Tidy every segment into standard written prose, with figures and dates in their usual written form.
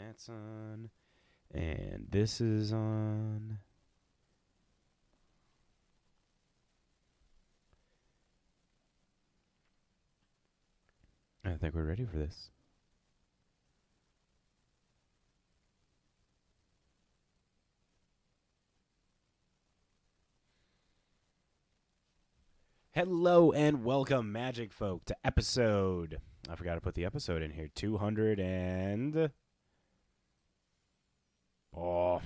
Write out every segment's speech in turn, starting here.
That's on. And this is on. I think we're ready for this. Hello and welcome, Magic folk, to episode. I forgot to put the episode in here. 200 and. Oh,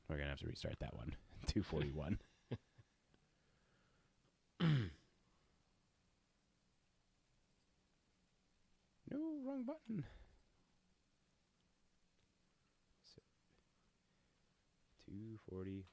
we're going to have to restart that one. 241. No, wrong button. So, 241.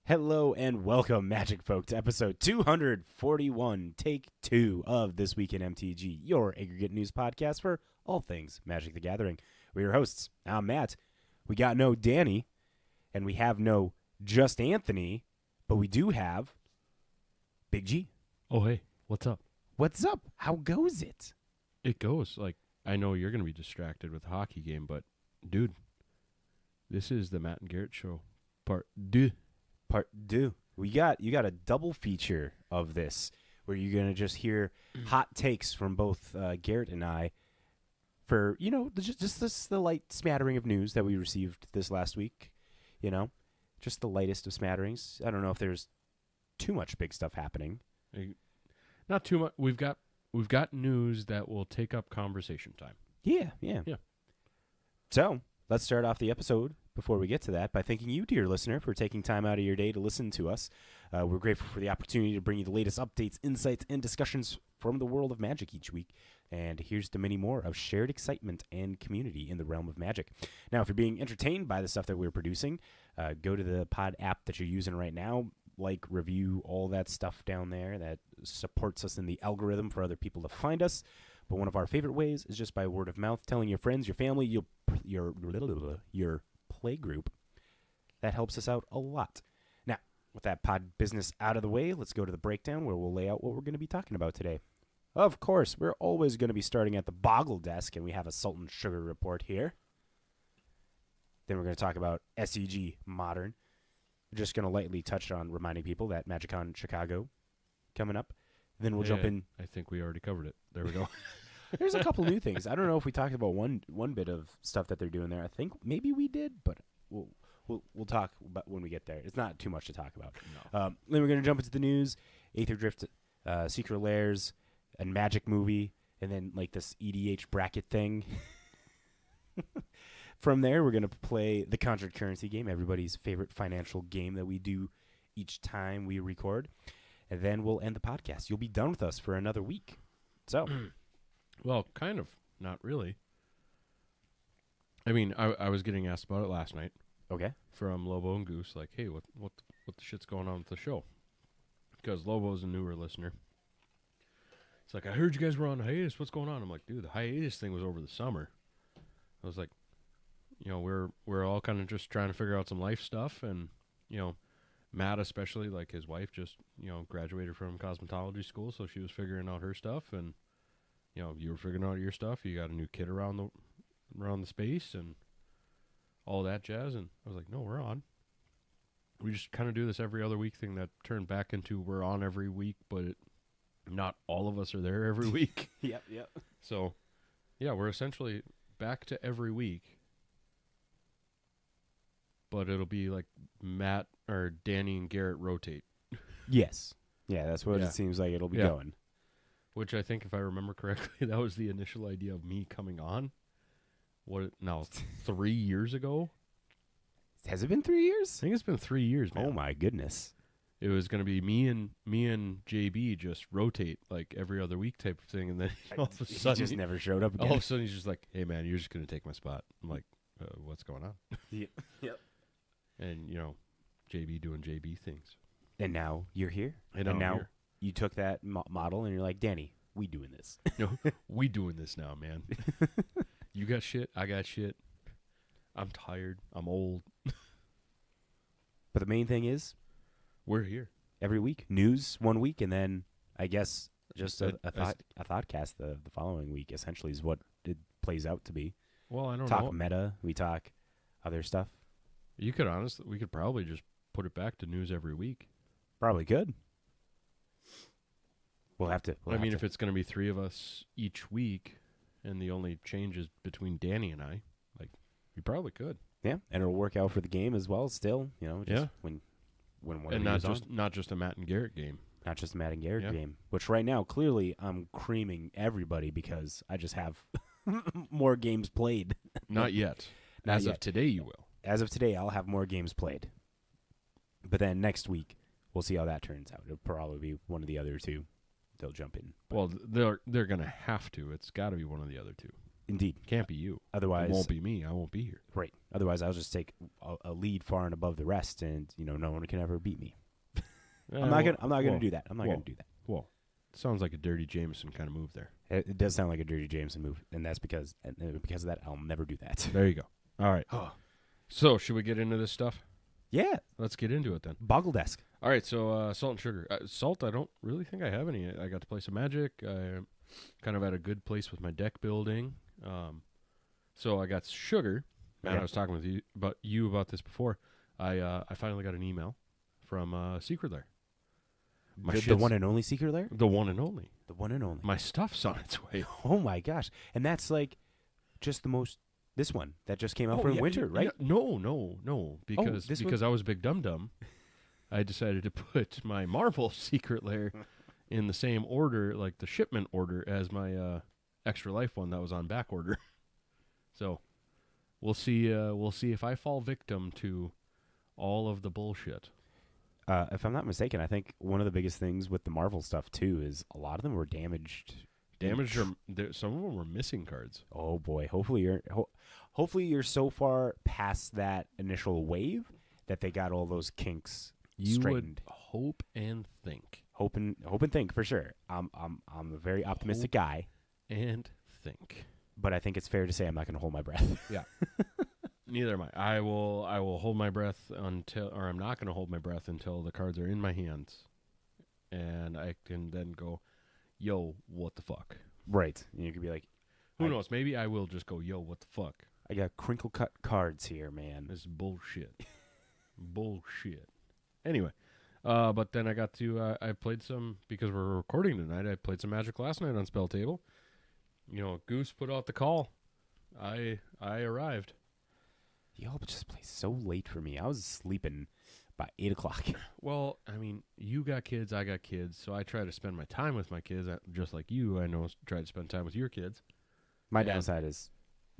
Hello and welcome, Magic folk, to episode 241, take 2 of This Week in MTG, your aggregate news podcast for all things Magic the Gathering. We're your hosts. I'm Matt. We got no Danny, and we have no Just Anthony, but we do have Big G. Oh, hey, what's up? What's up? How goes it? It goes. Like, I know you're going to be distracted with the hockey game, but, dude, this is the Matt and Garrett show, part 2. Part 2. You got a double feature of this where you're going to just hear hot takes from both Garrett and I for, just the light smattering of news that we received this last week, just the lightest of smatterings. I don't know if there's too much big stuff happening. Not too much. We've got news that will take up conversation time. Yeah. So, let's start off the episode before we get to that by thanking you, dear listener, for taking time out of your day to listen to us. We're grateful for the opportunity to bring you the latest updates, insights, and discussions from the world of Magic each week. And here's to many more of shared excitement and community in the realm of Magic. Now, if you're being entertained by the stuff that we're producing, go to the pod app that you're using right now, like, review, all that stuff down there that supports us in the algorithm for other people to find us. But one of our favorite ways is just by word of mouth, telling your friends, your family, your play group. That helps us out a lot. Now, with that pod business out of the way, let's go to the breakdown where we'll lay out what we're going to be talking about today. Of course, we're always going to be starting at the Boggle desk, and we have a Salt and Sugar report here. Then we're going to talk about SEG Modern. We're just going to lightly touch on reminding people that MagicCon Chicago coming up. Then we'll jump in. I think we already covered it. There we go. There's a couple new things. I don't know if we talked about one bit of stuff that they're doing there. I think maybe we did, but we'll talk about when we get there. It's not too much to talk about. No. Then we're going to jump into the news, Aether Drift, Secret Lairs, a Magic movie, and then like this EDH bracket thing. From there, we're going to play the Conjured Currency game, everybody's favorite financial game that we do each time we record. And then we'll end the podcast. You'll be done with us for another week. So... Well, kind of. Not really. I mean, I was getting asked about it last night. Okay. From Lobo and Goose, like, hey, what the shit's going on with the show? Because Lobo's a newer listener. It's like, I heard you guys were on hiatus. What's going on? I'm like, dude, the hiatus thing was over the summer. I was like, we're all kind of just trying to figure out some life stuff, and Matt especially, like his wife just graduated from cosmetology school, so she was figuring out her stuff, and you were figuring out your stuff. You got a new kid around the space and all that jazz. And I was like, no, we're on. We just kind of do this every other week thing that turned back into we're on every week, but not all of us are there every week. Yep. So, yeah, we're essentially back to every week. But it'll be like Matt or Danny and Garrett rotate. Yes. Yeah, that's what it seems like it'll be going. Which I think, if I remember correctly, that was the initial idea of me coming on. 3 years ago? Has it been 3 years? I think it's been 3 years, man. Oh, my goodness. It was going to be me and JB just rotate like every other week type of thing. And then all of a sudden... He just never showed up again. All of a sudden, he's just like, hey, man, you're just going to take my spot. I'm like, what's going on? Yep. And, JB doing JB things. And now you're here. And now here. You took that model and you're like, Danny, we doing this. No, we doing this now, man. You got shit. I got shit. I'm tired. I'm old. But the main thing is, we're here every week. News 1 week, and then I guess Just I- a I s- thought cast the following week essentially is what it plays out to be. Well, I don't Talk know. meta, we talk other stuff. We could probably just put it back to news every week. Probably could. We'll have to. I mean, if it's going to be 3 of us each week, and the only change is between Danny and I, like, we probably could. yeah, and it'll work out for the game as well. Still, just Yeah. when one And of you not is on. not just a Matt and Garrett game. Not just a Matt and Garrett Yeah. game, which right now clearly I'm creaming everybody because I just have more games played. Not yet. Not As yet. of today, you will. As of today, I'll have more games played. But then next week, we'll see how that turns out. It'll probably be one of the other two. They'll jump in. But Well, they're going to have to. It's got to be one of the other two. indeed. Can't be you. Otherwise, It won't be me. I won't be here. right. Otherwise, I'll just take a lead far and above the rest, and no one can ever beat me. I'm not gonna do that. I'm not gonna do that. Whoa. Sounds like a Dirty Jameson kind of move there. It does sound like a Dirty Jameson move, and that's because of that I'll never do that. There you go. All right. So, should we get into this stuff? Yeah, Let's get into it then. Boggle Desk. All right, so salt and sugar. Salt, I don't really think I have any. I got to play some Magic. I'm kind of at a good place with my deck building. So I got sugar. Man, Yeah. I was talking with you about this before. I finally got an email from Secret Lair. My The shit's- one and only Secret Lair. The one and only. The one and only. My stuff's on its way. Oh my gosh! And that's like just the most. This one that just came out from winter, right? No. Because this I was a big dum dum, I decided to put my Marvel Secret Lair in the same order, like the shipment order, as my Extra Life one that was on back order. So we'll see. We'll see if I fall victim to all of the bullshit. If I'm not mistaken, I think one of the biggest things with the Marvel stuff too is a lot of them were damaged. Damaged, or some of them were missing cards. Oh boy! Hopefully you're so far past that initial wave that they got all those kinks You straightened. would hope and think. Hope and think for sure. I'm a very optimistic guy, And think. but I think it's fair to say I'm not going to hold my breath. Yeah. Neither am I. I will hold my breath or I'm not going to hold my breath until the cards are in my hands, and I can then go, "Yo, what the fuck?" Right? And you could be like, Who knows? Maybe I will just go, "Yo, what the fuck?" I got crinkle cut cards here, man. This is bullshit. Bullshit. Anyway, but then I got to I played some, because we're recording tonight. I played some Magic last night on Spell Table. Goose put out the call. I arrived. Y'all just play so late for me. I was sleeping by 8 o'clock. Well, I mean, you got kids, I got kids, so I try to spend my time with my kids, just like you. I know try to spend time with your kids. My Yeah. downside is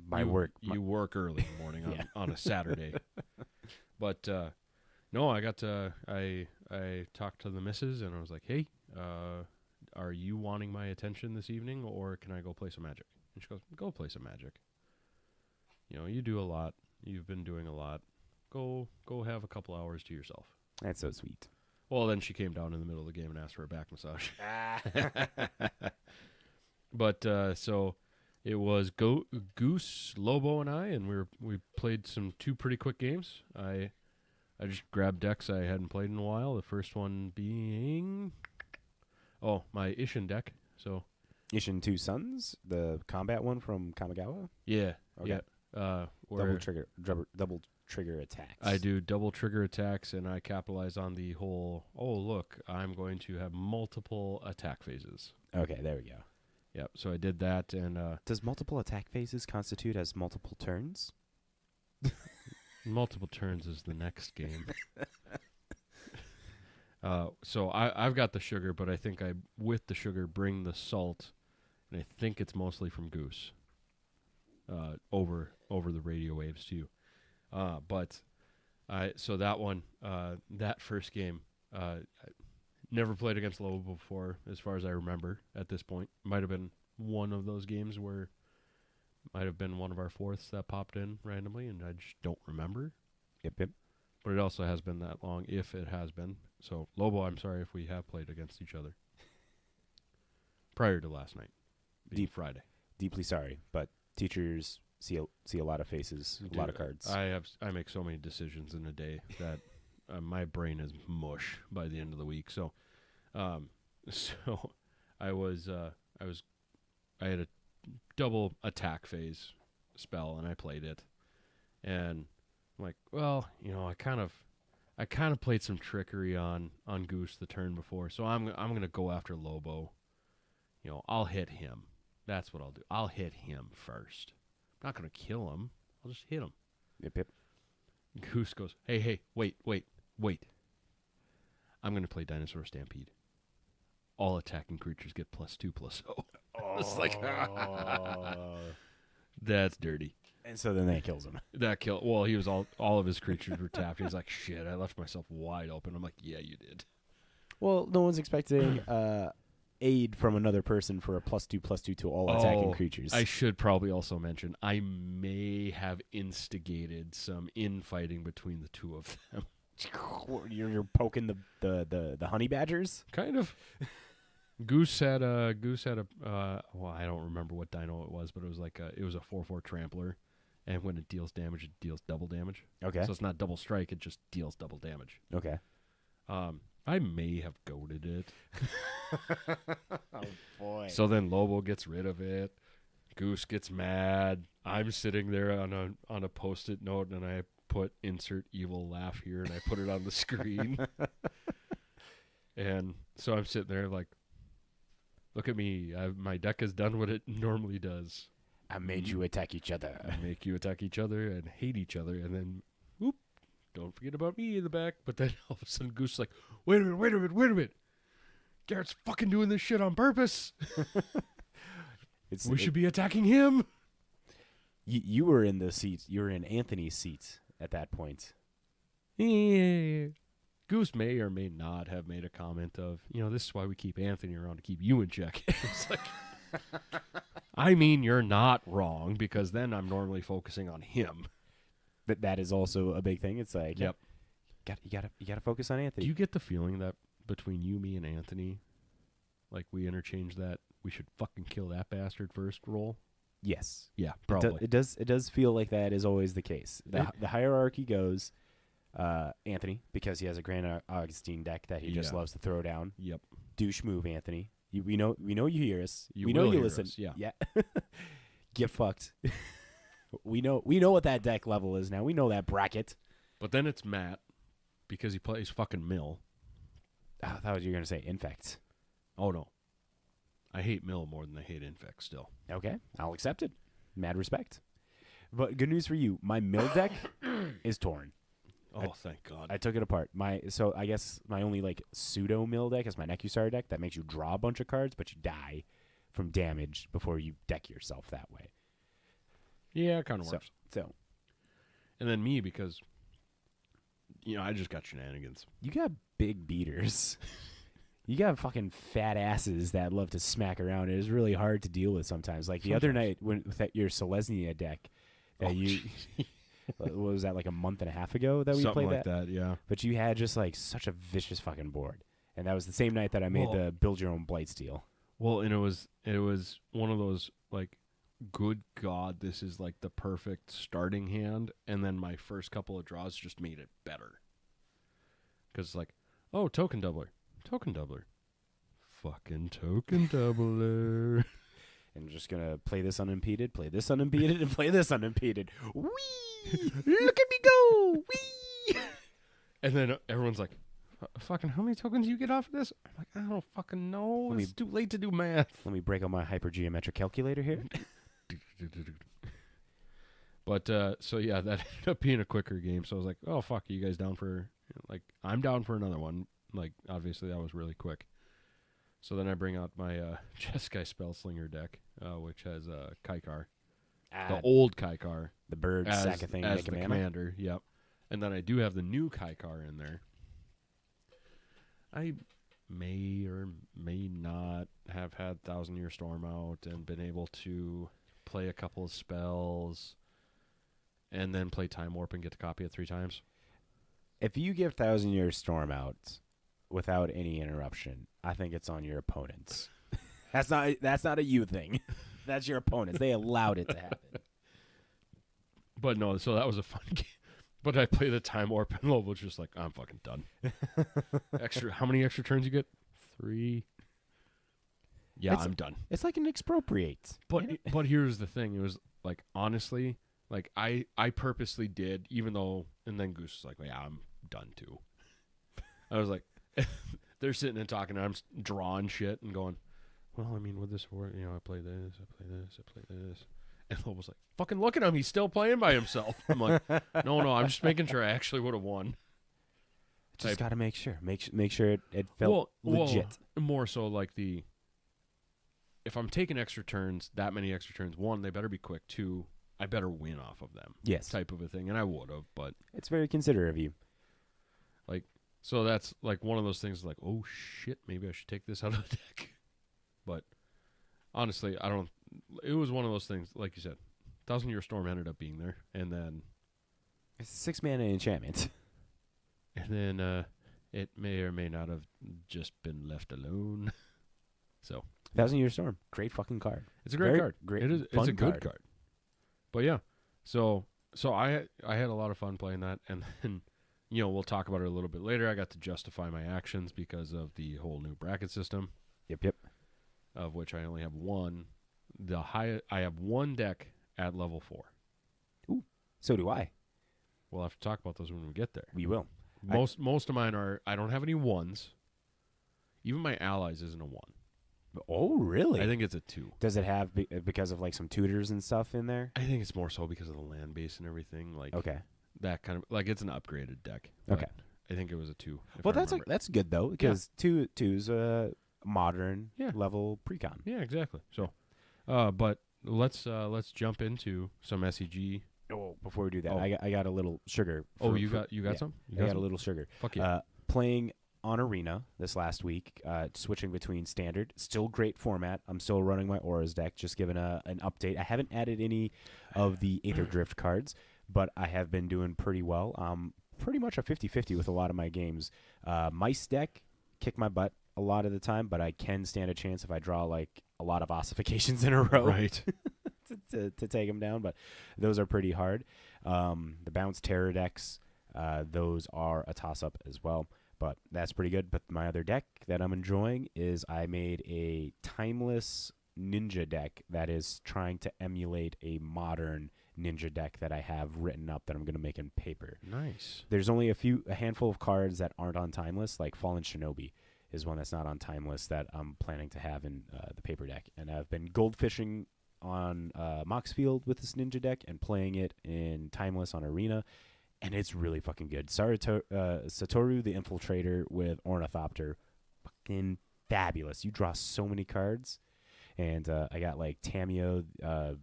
my you, work. You work early in the morning Yeah. on a Saturday. But no, I got to. I talked to the missus and I was like, "Hey, are you wanting my attention this evening, or can I go play some Magic?" And she goes, "Go play some Magic. You do a lot. You've been doing a lot. Go have a couple hours to yourself." That's so sweet. Well, then she came down in the middle of the game and asked for a back massage. But so it was Goose, Lobo, and I, and we played two pretty quick games. I just grabbed decks I hadn't played in a while. The first one being my Ishin deck. So Ishin Two Sons, the combat one from Kamigawa. yeah, Okay. yeah. Double trigger attacks. I do double trigger attacks, and I capitalize on the whole. Oh, look, I'm going to have multiple attack phases. Okay, there we go. Yep. So I did that, and Does multiple attack phases constitute as multiple turns? multiple turns is the next game. So I've got the sugar, but I think I, with the sugar, bring the salt, and I think it's mostly from Goose. Over the radio waves to you. But so that one, that first game, I never played against Lobo before, as far as I remember at this point. Might have been one of those games where might have been one of our fourths that popped in randomly, and I just don't remember. Yep. But it also has been that long, if it has been. So, Lobo, I'm sorry if we have played against each other prior to last night, being Friday. Deeply sorry, but teachers see a lot of faces, a lot of cards. I make so many decisions in a day that my brain is mush by the end of the week. So, I had a double attack phase spell, and I played it, and I'm like, well, I kind of played some trickery on Goose the turn before, so I'm gonna go after Lobo. I'll hit him. That's what I'll do. I'll hit him first. I'm not gonna kill him. I'll just hit him. Yep. Goose goes, hey, wait. I'm going to play Dinosaur Stampede. All attacking creatures get +2/+0. I was like, that's dirty. And so then that kills him. Well, he was all of his creatures were tapped. He's like, shit, I left myself wide open. I'm like, yeah, you did. Well, no one's expecting aid from another person for a +2/+2 to all attacking creatures. I should probably also mention, I may have instigated some infighting between the two of them. You're poking the honey badgers? Kind of. Goose had a well, I don't remember what dino it was, but it was it was a 4/4 trampler, and when it deals damage, it deals double damage. Okay. So it's not double strike, it just deals double damage. Okay. I may have goaded it. Oh boy. So then Lobo gets rid of it. Goose gets mad. I'm sitting there on a post-it note, and I put insert evil laugh here, and I put it on the screen. And so I'm sitting there like, look at me. My deck has done what it normally does. I made you attack each other. I make you attack each other and hate each other, and then, whoop, don't forget about me in the back. But then all of a sudden Goose is like, wait a minute. Garrett's fucking doing this shit on purpose. We should be attacking him. You were in the seat. You were in Anthony's seat at that point. Yeah. Goose may or may not have made a comment of, this is why we keep Anthony around, to keep you in check. It's like, I mean, you're not wrong, because then I'm normally focusing on him. But that is also a big thing. It's like, yep, you gotta focus on Anthony. Do you get the feeling that between you, me, and Anthony, like we interchange that we should fucking kill that bastard first roll? Yes. Yeah, probably. It does feel like that is always the case. The hierarchy goes Anthony, because he has a Grand Augustine deck that he just loves to throw down. Yep. Douche move, Anthony. We know you hear us. We will know you hear listen. us, yeah. Get fucked. We know what that deck level is now. We know that bracket. But then it's Matt, because he plays fucking Mill. I thought you were gonna say Infect. Oh no. I hate Mill more than I hate Infect still. Okay, I'll accept it. Mad respect. But good news for you, my Mill deck is torn. Oh, thank God. I took it apart. So I guess my only pseudo Mill deck is my Nekusar deck that makes you draw a bunch of cards, but you die from damage before you deck yourself that way. Yeah, it kind of works. So, and then me, because I just got shenanigans. You got big beaters. You got fucking fat asses that love to smack around. It is really hard to deal with sometimes. Like the other night with your Selesnya deck that what was that, like a month and a half ago that we Something played like that? Yeah. But you had just such a vicious fucking board. And that was the same night that I made the build your own Blightsteel. Well, and it was one of those good God, this is the perfect starting hand, and then my first couple of draws just made it better. Because token doubler. Fucking token doubler. And just going to play this unimpeded, and play this unimpeded. Whee! Look at me go! Whee! And then everyone's like, fucking how many tokens do you get off of this? I'm like, I don't fucking know. It's too late to do math. Let me break out my hypergeometric calculator here. But, so yeah, that ended up being a quicker game. So I was like, oh, fuck, are you guys down for, I'm down for another one. Obviously that was really quick. So then I bring out my Jeskai Spellslinger deck, which has Kaikar. The old Kaikar. The bird sack of thing. As the commander, yep. And then I do have the new Kaikar in there. I may or may not have had 1,000-Year Storm out and been able to play a couple of spells and then play Time Warp and get to copy it 3 times. If you give 1,000-Year Storm out without any interruption, I think it's on your opponents. That's not a you thing. That's your opponents. They allowed it to happen. But no, so that was a fun game. But I play the Time Warp and Lobo's just like, I'm fucking done. How many extra turns you get? 3. yeah, I'm done. It's like an expropriate. But but here's the thing. It was like, honestly, like I purposely did, even though, and then Goose was like, well, yeah, I'm done too. I was like, they're sitting and talking, and I'm drawing shit and going, well, I mean, with this work, I play this, I play this, I play this. And Lobo was like, fucking look at him. He's still playing by himself. I'm like, no, I'm just making sure I actually would have won. Just got to make sure. Make sure it felt legit. Well, more so like if I'm taking extra turns, that many extra turns, one, they better be quick. Two, I better win off of them. Yes. Type of a thing. And I would have, but. It's very considerate of you. Like, so that's like one of those things like, oh shit, maybe I should take this out of the deck. But honestly, it was one of those things, like you said, 1,000-Year Storm ended up being there. And then. It's a 6-mana enchantment. And then it may or may not have just been left alone. So 1,000-Year Storm, great fucking card. It's a great card. Great, it is. It's a good card. But yeah, so I had a lot of fun playing that, and then we'll talk about it a little bit later. I got to justify my actions because of the whole new bracket system. Yep. Of which I only have one. I have one deck at level 4. Ooh, so do I. We'll have to talk about those when we get there. We will. Most of mine are. I don't have any 1s. Even my allies isn't a 1. Oh, really? I think it's a 2. Does it have because of like some tutors and stuff in there? I think it's more so because of the land base and everything. Like that kind of like it's an upgraded deck. Okay. I think it was a 2. Well, that's good though because 2's a modern level precon. Yeah, exactly. So, but let's jump into some SEG. Oh, before we do that, I got a little sugar. You got some? I got a little sugar. Fuck yeah. Playing on Arena this last week, switching between Standard. Still great format. I'm still running my Auras deck, just giving an update. I haven't added any of the Aether Drift cards, but I have been doing pretty well. Pretty much a 50-50 with a lot of my games. Mice deck, kick my butt a lot of the time, but I can stand a chance if I draw like a lot of ossifications in a row. Right. to take them down, but those are pretty hard. The Bounce Terror decks, those are a toss-up as well, but that's pretty good. But my other deck that I'm enjoying is I made a timeless ninja deck that is trying to emulate a modern ninja deck that I have written up that I'm going to make in paper. Nice. There's only a handful of cards that aren't on timeless, like Fallen Shinobi is one that's not on timeless that I'm planning to have in the paper deck. And I've been goldfishing on Moxfield with this ninja deck and playing it in timeless on Arena, and it's really fucking good. Satoru the Infiltrator with Ornithopter, fucking fabulous. You draw so many cards. And I got like Tamio,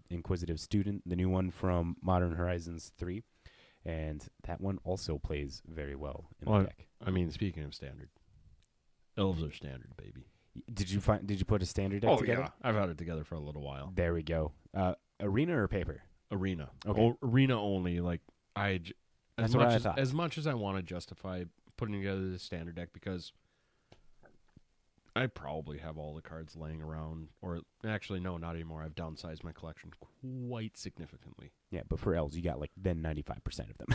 Inquisitive Student, the new one from Modern Horizons 3. And that one also plays very well in the deck. I mean, speaking of standard, elves are standard, baby. Did you put a standard deck together? Yeah. I've had it together for a little while. There we go. Arena or paper? Arena. Okay. Arena only. Like That's what I thought. As much as I want to justify putting together the standard deck, because I probably have all the cards laying around, or actually no, not anymore. I've downsized my collection quite significantly. Yeah, but for elves, you got like then 95% of them.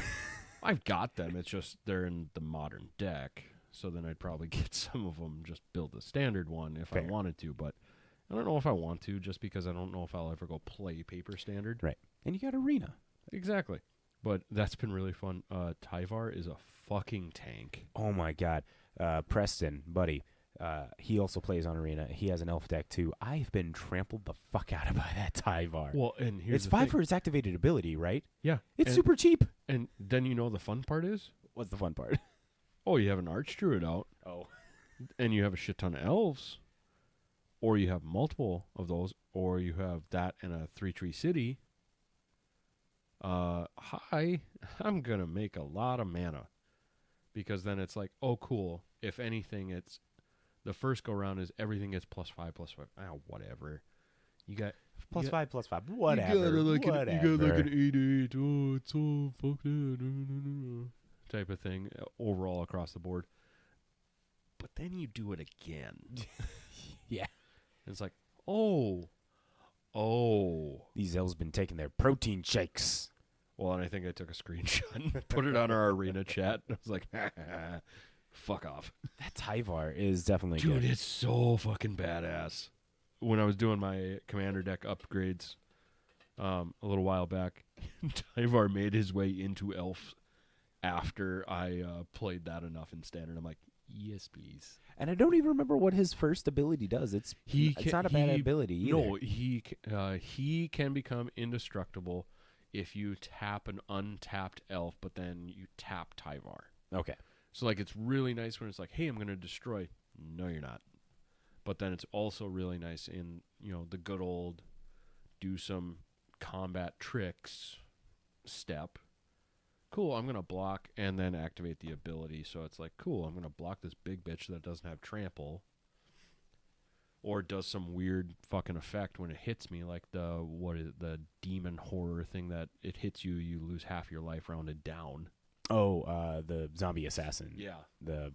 I've got them. It's just they're in the modern deck. So then I'd probably get some of them, just build a standard one if I wanted to. But I don't know if I want to, just because I don't know if I'll ever go play paper standard. Right. And you got Arena. Exactly. But that's been really fun. Tyvar is a fucking tank. Oh, my God. Preston, buddy, he also plays on Arena. He has an elf deck, too. I've been trampled the fuck out of by that Tyvar. Well, and here's it's 5 for its activated ability, right? Yeah. It's super cheap. And then the fun part is? What's the fun part? Oh, you have an Archdruid out. Oh. And you have a shit ton of elves. Or you have multiple of those. Or you have that in a 3-tree city. Hi, I'm going to make a lot of mana. Because then it's like, oh, cool. If anything, it's the first go-round is everything gets +5, +5. Whatever. You got... +5, whatever. You got like an 8/8. Oh, it's so fucked up. Type of thing overall across the board. But then you do it again. Yeah. And it's like, oh. These elves been taking their protein shakes. Well, and I think I took a screenshot and put it on our Arena chat. I was like, fuck off. That Tyvar is definitely good. good. Dude, it's so fucking badass. when I was doing my commander deck upgrades a little while back, Tyvar made his way into elf after I played that enough in standard. I'm like, yes, please. And I don't even remember what his first ability does. It's not a bad ability either. No, he can become indestructible if you tap an untapped elf, but then you tap Tyvar. Okay. So like it's really nice when it's like, hey, I'm going to destroy. No, you're not. But then it's also really nice in, the good old do some combat tricks step. Cool, I'm going to block and then activate the ability. So it's like, cool, I'm going to block this big bitch that doesn't have trample. Or does some weird fucking effect when it hits me, like the demon horror thing that it hits you, you lose half your life rounded down. Oh, the zombie assassin. Yeah. The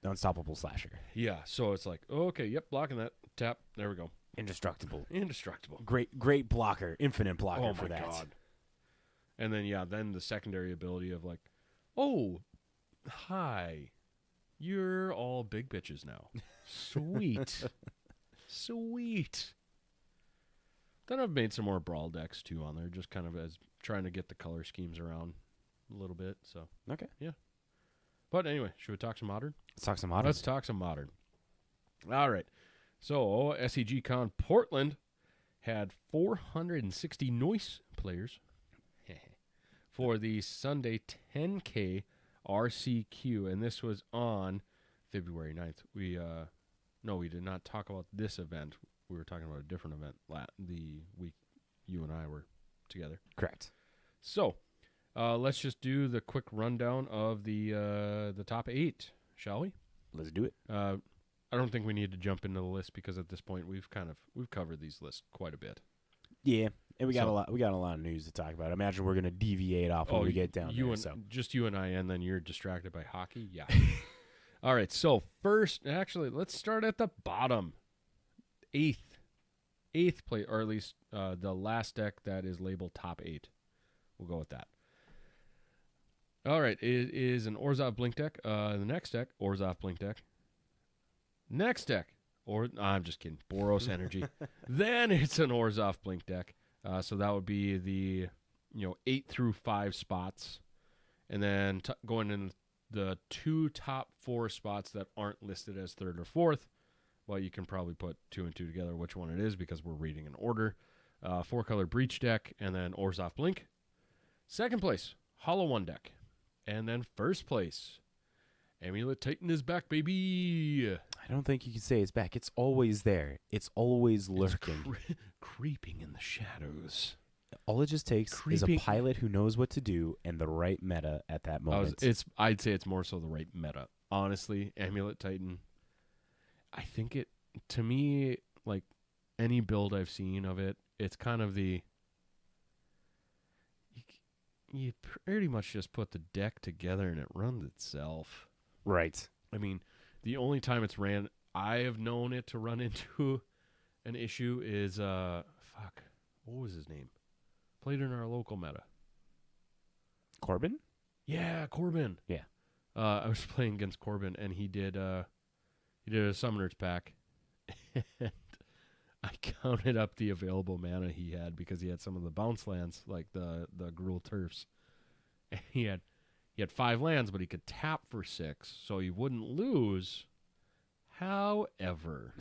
unstoppable slasher. Yeah, so it's like, okay, yep, blocking that. Tap, there we go. Indestructible. Great blocker. Infinite blocker for that. God. And then, then the secondary ability of like, oh, hi, you're all big bitches now. Sweet. Sweet. Then I've made some more brawl decks too on there, just kind of as trying to get the color schemes around a little bit. So okay, yeah. But anyway, should we talk some Modern? Let's talk some Modern. Let's talk some Modern. All right. So SEG Con Portland had 460 noise players for the Sunday 10K RCQ, and this was on February 9th. We did not talk about this event. We were talking about a different event the week you and I were together. Correct. So let's just do the quick rundown of the top 8, shall we? Let's do it. I don't think we need to jump into the list because at this point we've covered these lists quite a bit. Yeah, and we got a lot of news to talk about. I imagine we're going to deviate off when we get down there. Just you and I, and then you're distracted by hockey. Yeah. All right. So first, actually, let's start at the bottom. Eighth play, or at least the last deck that is labeled top 8. We'll go with that. All right. It is an Orzhov Blink deck. The next deck, Orzhov Blink deck. Next deck, I'm just kidding. Boros Energy. Then it's an Orzhov Blink deck. So that would be the 8 through 5 spots, and then going in the 2 top 4 spots that aren't listed as 3rd or 4th. Well, you can probably put 2 and 2 together which one it is because we're reading in order. 4-color Breach deck, and then Orzhov Blink. Second place, Hollow One deck, and then first place, Amulet Titan is back, baby. I don't think you can say it's back. It's always there. It's always lurking. It's creeping in the shadows. All it just takes is a pilot who knows what to do and the right meta at that moment. I'd say it's more so the right meta. Honestly, Amulet Titan, I think it, to me, like any build I've seen of it, it's kind of you pretty much just put the deck together and it runs itself. Right. I mean, the only time it's ran, I have known it to run into an issue is, what was his name? Played in our local meta. Corbin? Yeah, Corbin. Yeah. I was playing against Corbin, and he did a Summoner's Pack, and I counted up the available mana he had because he had some of the bounce lands, like the Gruul Turfs. And he had 5 lands, but he could tap for 6, so he wouldn't lose. However,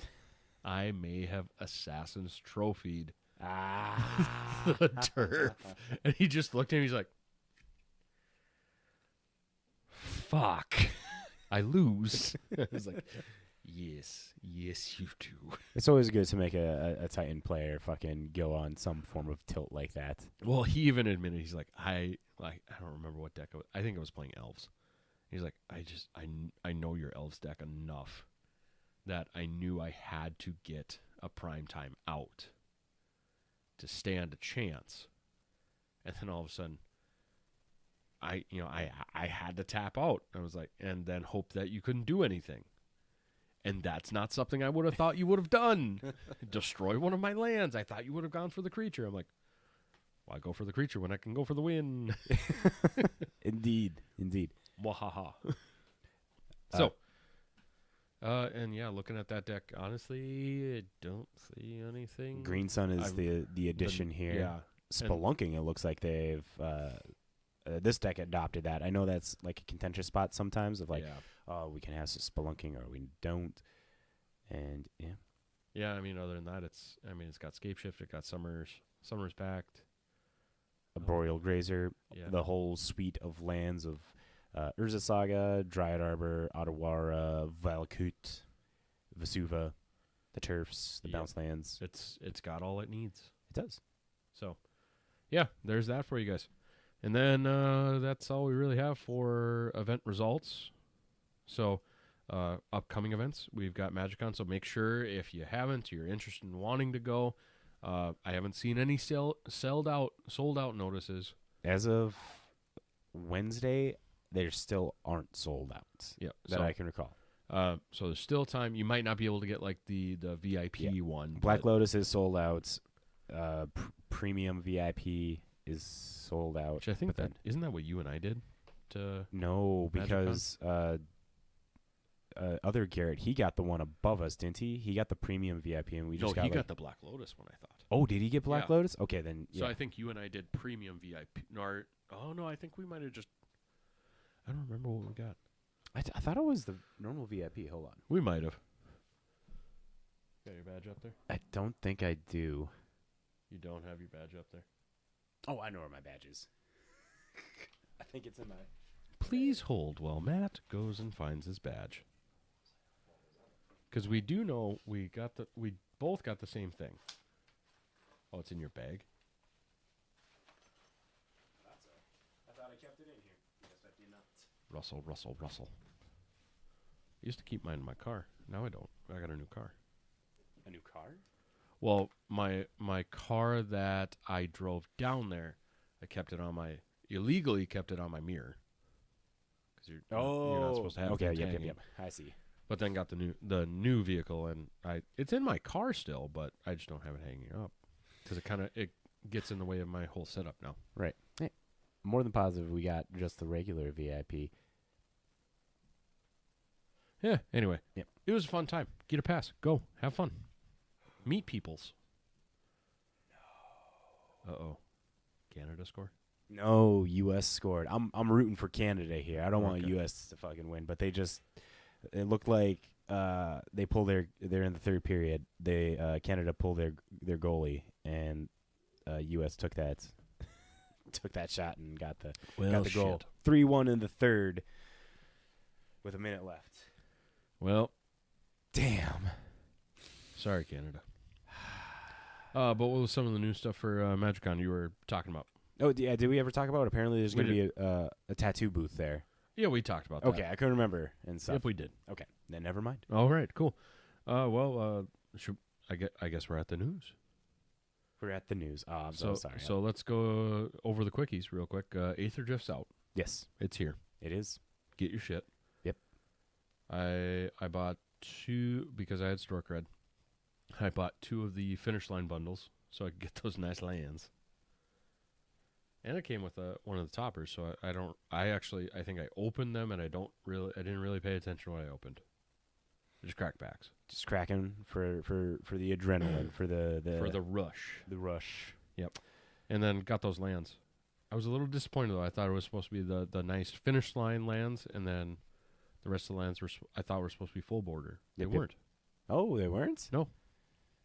I may have Assassin's Trophied the turf. And he just looked at me, he's like, fuck. I lose. I was like, yes, you do. It's always good to make a Titan player fucking go on some form of tilt like that. Well, he even admitted, he's like, I don't remember what deck I think I was playing Elves. He's like, I know your Elves deck enough that I knew I had to get a prime time out to stand a chance. And then all of a sudden, I had to tap out. I was like, and then hope that you couldn't do anything. And that's not something I would have thought you would have done. Destroy one of my lands. I thought you would have gone for the creature. I'm like, why go for the creature when I can go for the win? Indeed. Wahaha. So, And yeah, looking at that deck, honestly, I don't see anything. Green Sun is the addition here. Yeah. Spelunking, it looks like they've this deck adopted that. I know that's like a contentious spot sometimes of like, oh, we can have Spelunking or we don't. And yeah. Yeah, I mean, other than that, it's got Scapeshift, it got Summer's Pact, A Boreal Grazer, yeah. the whole suite of lands of Urza Saga, Dryad Arbor, Otawara, Valakut, Vesuva, the Turfs, the bounce lands. It's got all it needs. It does. So, yeah, there's that for you guys. And then that's all we really have for event results. So, upcoming events, we've got MagicCon. So make sure if you haven't, you're interested in wanting to go. I haven't seen any sold out notices. As of Wednesday, there still aren't sold out. Yeah, that I can recall. So there's still time. You might not be able to get like the VIP one. Black Lotus is sold out. Premium VIP is sold out. Which I think isn't that what you and I did? No, because other Garrett, he got the one above us, didn't he? He got the premium VIP, and we just got. No, he got the Black Lotus one. I thought. Oh, did he get Black Lotus? Okay, then. Yeah. So I think you and I did premium VIP. No, I think we might have just. I don't remember what we got. I thought it was the normal VIP. Hold on. We might have. Got your badge up there? I don't think I do. You don't have your badge up there? Oh, I know where my badge is. I think it's in my... Please hold while Matt goes and finds his badge. Because we do know we both got the same thing. Oh, it's in your bag? I thought I kept it in here. Yes, I did not. Russell. I used to keep mine in my car. Now I don't. I got a new car. A new car? Well, my car that I drove down there, I kept it on my... illegally kept it on my mirror. Because you're not supposed to have it hanging. Yep. I see. But then got the new vehicle, and it's in my car still, but I just don't have it hanging up. Because it gets in the way of my whole setup now. Right. Hey, more than positive, we got just the regular VIP. Yeah, anyway. Yep. It was a fun time. Get a pass. Go. Have fun. Meet peoples. No. Uh-oh. Canada score? No, U.S. scored. I'm rooting for Canada here. I don't want U.S. to fucking win, but it looked like they pulled they're in the third period. Canada pulled their goalie, and U.S. took that shot and got the goal. 3-1 in the third with a minute left. Well, damn. Sorry, Canada. But what was some of the new stuff for MagicCon you were talking about? Oh, yeah. Did we ever talk about? Apparently, there's going to be a tattoo booth there. Yeah, we talked about that. Okay, I couldn't remember and stuff. Yep, we did. Okay, then never mind. All right, cool. I guess we're at the news. We're at the news. Oh, I'm so sorry. So let's go over the quickies real quick. Aether Drift's out. Yes, it's here. It is. Get your shit. Yep. I bought 2 because I had store cred. I bought 2 of the Finish Line bundles so I could get those nice lands. And it came with one of the toppers, so I think I opened them and I didn't really pay attention to what I opened. I just cracked packs. Just cracking for the adrenaline, for the rush. The rush. Yep. And then got those lands. I was a little disappointed though. I thought it was supposed to be the nice Finish Line lands, and then the rest of the lands I thought were supposed to be full border. They weren't. Oh, they weren't? No.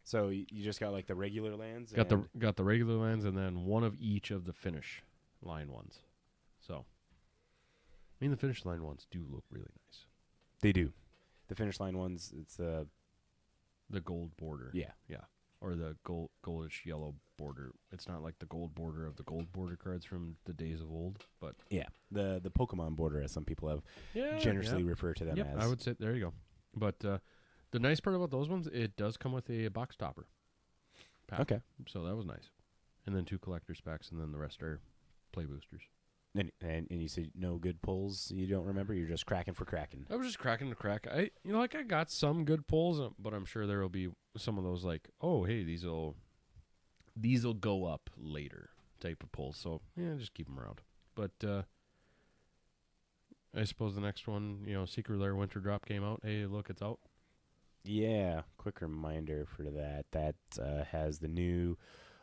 So you just got like the regular lands? Got the regular lands and then one of each of the Finish Line ones. So, I mean, the Finish Line ones do look really nice. They do. The Finish Line ones, it's the gold border. Yeah. Yeah. Or the goldish yellow border. It's not like the gold border of the gold border cards from the days of old, but... Yeah. The Pokemon border, as some people have generously referred to them as. I would say, there you go. But... the nice part about those ones, it does come with a box topper pack. Okay. So that was nice. And then 2 collector's packs, and then the rest are play boosters. And you said no good pulls you don't remember? You're just cracking for cracking. I was just cracking to crack. I got some good pulls, but I'm sure there will be some of those like, oh, hey, these'll go up later type of pulls. So, yeah, just keep them around. But I suppose the next one, Secret Lair Winter Drop came out. Hey, look, it's out. Yeah, quick reminder for that. That has the new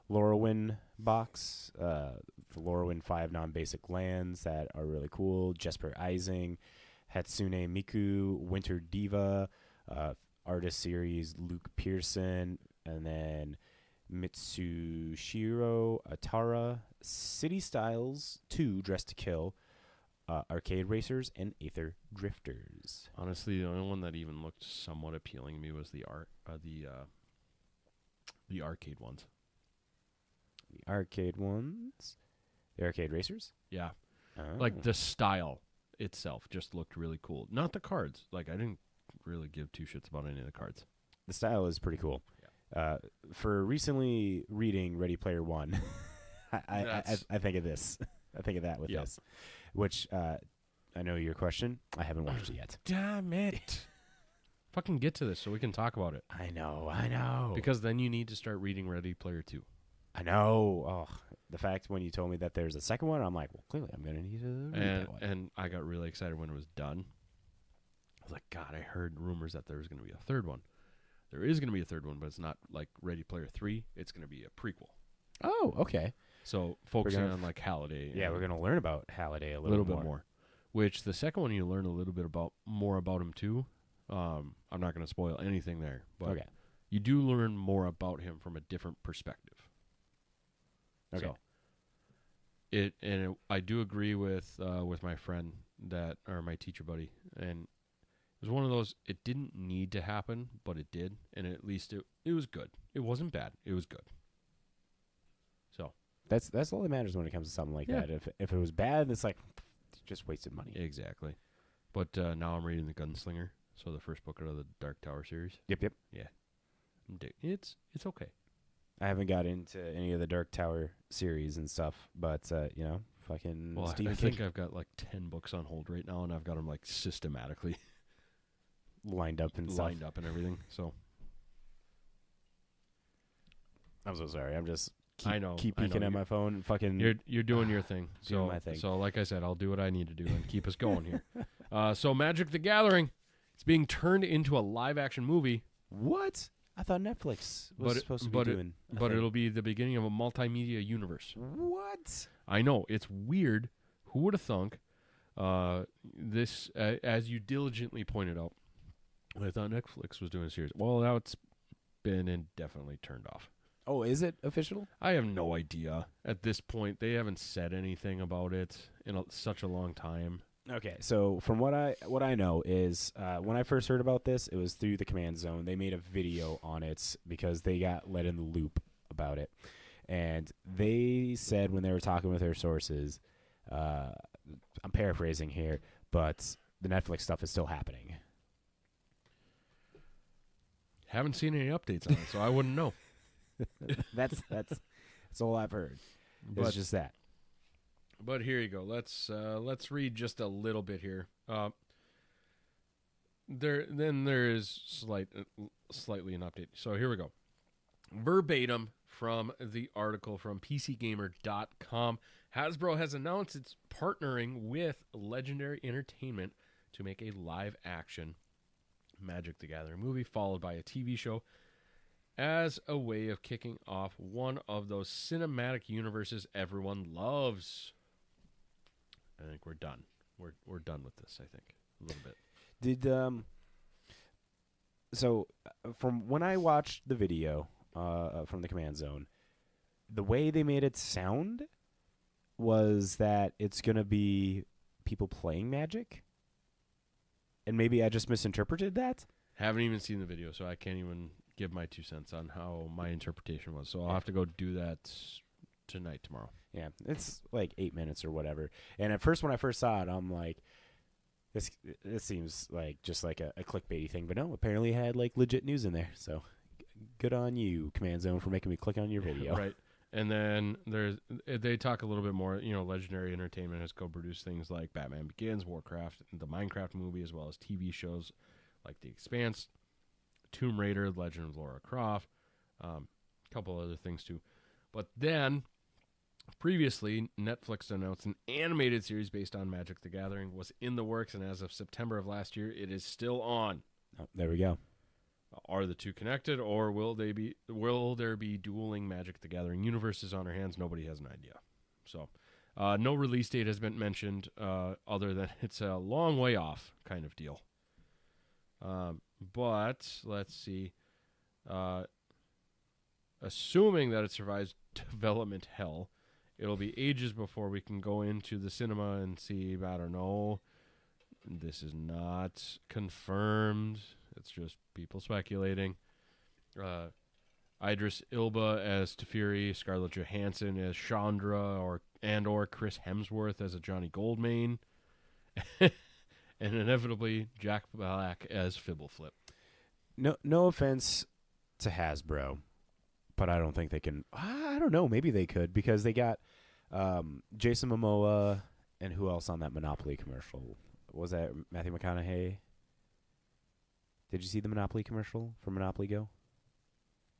Lorwyn box, the Lorwyn 5 non-basic lands that are really cool. Jesper Ising, Hatsune Miku, Winter Diva, artist series Luke Pearson, and then Mitsushiro Atara, City Styles 2, Dress to Kill, Arcade Racers, and Aether Drifters. Honestly, the only one that even looked somewhat appealing to me was the arcade ones. The arcade ones? The Arcade Racers? Yeah, Oh. like the style itself just looked really cool. Not the cards. Like I didn't really give two shits about any of the cards. The style is pretty cool. For recently reading Ready Player One, I think of this. I think of that with this, which I know your question. I haven't watched it yet. Damn it! Fucking get to this so we can talk about it. I know. Because then you need to start reading Ready Player 2. I know. Oh, the fact when you told me that there's a second one, I'm like, well, clearly I'm gonna need to read that one. And I got really excited when it was done. I was like, God, I heard rumors that there was going to be a third one. There is going to be a third one, but it's not like Ready Player 3. It's going to be a prequel. Oh, okay. So focusing on like Halliday. Yeah, we're gonna learn about Halliday a little bit more. Which the second one you learn a little bit more about him too. I'm not going to spoil anything there, but you do learn more about him from a different perspective. Okay. So I do agree with my friend or my teacher buddy, and it was one of those. It didn't need to happen, but it did, and at least it was good. It wasn't bad. It was good. So that's all that matters when it comes to something like that. If it was bad, it's like just wasted money. Exactly. But now I'm reading the Gunslinger, so the first book out of the Dark Tower series. Yep. Yeah. It's okay. I haven't got into any of the Dark Tower series and stuff, but fucking Stephen I King think I've got like 10 books on hold right now, and I've got them like systematically lined up and everything. So I'm so sorry. I'm just keep I peeking know at my phone. Fucking you're doing your thing. Doing my thing. So like I said, I'll do what I need to do and keep us going here. So Magic the Gathering, it's being turned into a live action movie. What? I thought Netflix was supposed to be doing. But it'll be the beginning of a multimedia universe. What? I know, it's weird. Who would have thunk? This, as you diligently pointed out, I thought Netflix was doing a series. Well, now it's been indefinitely turned off. Oh, is it official? I have no idea. At this point, they haven't said anything about it in such a long time. Okay, so from what I know is when I first heard about this, it was through the Command Zone. They made a video on it because they got let in the loop about it. And they said when they were talking with their sources, I'm paraphrasing here, but the Netflix stuff is still happening. Haven't seen any updates on it, so I wouldn't know. That's all I've heard. It's just that. But here you go. Let's read just a little bit here. There is slightly an update. So here we go. Verbatim from the article from PCGamer.com. Hasbro has announced it's partnering with Legendary Entertainment to make a live-action Magic the Gathering movie, followed by a TV show, as a way of kicking off one of those cinematic universes everyone loves. I think we're done. We're done with this, I think. A little bit. So from when I watched the video from the Command Zone, the way they made it sound was that it's going to be people playing Magic. And maybe I just misinterpreted that. Haven't even seen the video, so I can't even give my 2 cents on how my interpretation was. So I'll have to go do that tomorrow. Yeah, it's like 8 minutes or whatever. And at first, when I first saw it, I'm like, this seems like just like a clickbaity thing. But no, apparently it had like legit news in there. So good on you, Command Zone, for making me click on your video. Right. And then they talk a little bit more. Legendary Entertainment has co-produced things like Batman Begins, Warcraft, the Minecraft movie, as well as TV shows like The Expanse, Tomb Raider, Legend of Lara Croft, a couple other things too. But then, previously, Netflix announced an animated series based on Magic the Gathering was in the works, and as of September of last year, it is still on. Oh, there we go. Are the two connected, or will there be dueling Magic the Gathering universes on our hands? Nobody has an idea. So, no release date has been mentioned, other than it's a long way off kind of deal. But let's see. Assuming that it survives development hell, it'll be ages before we can go into the cinema and see. I don't know. This is not confirmed. It's just people speculating. Idris Elba as Teferi, Scarlett Johansson as Chandra, or Chris Hemsworth as a Johnny Goldmane, and inevitably Jack Black as Fibbleflip. No offense to Hasbro, but I don't think they can. I don't know. Maybe they could, because they got Jason Momoa and who else on that Monopoly commercial? Was that Matthew McConaughey? Did you see the Monopoly commercial for Monopoly Go?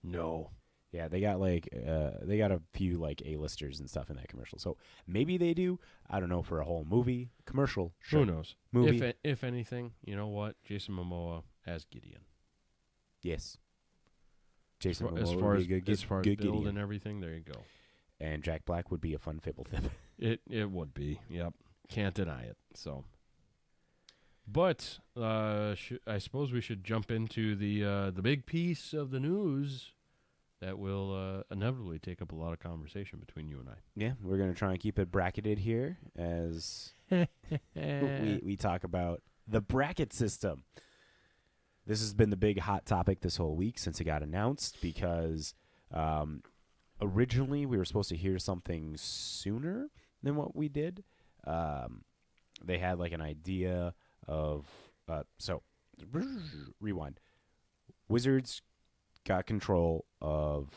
No. Yeah, they got a few like A-listers and stuff in that commercial. So maybe they do. I don't know, for a whole movie commercial. Sure. Who knows? Movie. If anything, you know what? Jason Momoa as Gideon. Yes. Jason Momoa As far would as, be a good, as far as good build Gideon. and everything, there you go. And Jack Black would be a fun Fibblethip. It would be. Yep. Can't deny it. So. But I suppose we should jump into the big piece of the news that will inevitably take up a lot of conversation between you and I. Yeah, we're going to try and keep it bracketed here as we talk about the bracket system. This has been the big hot topic this whole week since it got announced, because originally we were supposed to hear something sooner than what we did. They had like an idea of so rewind. Wizards got control of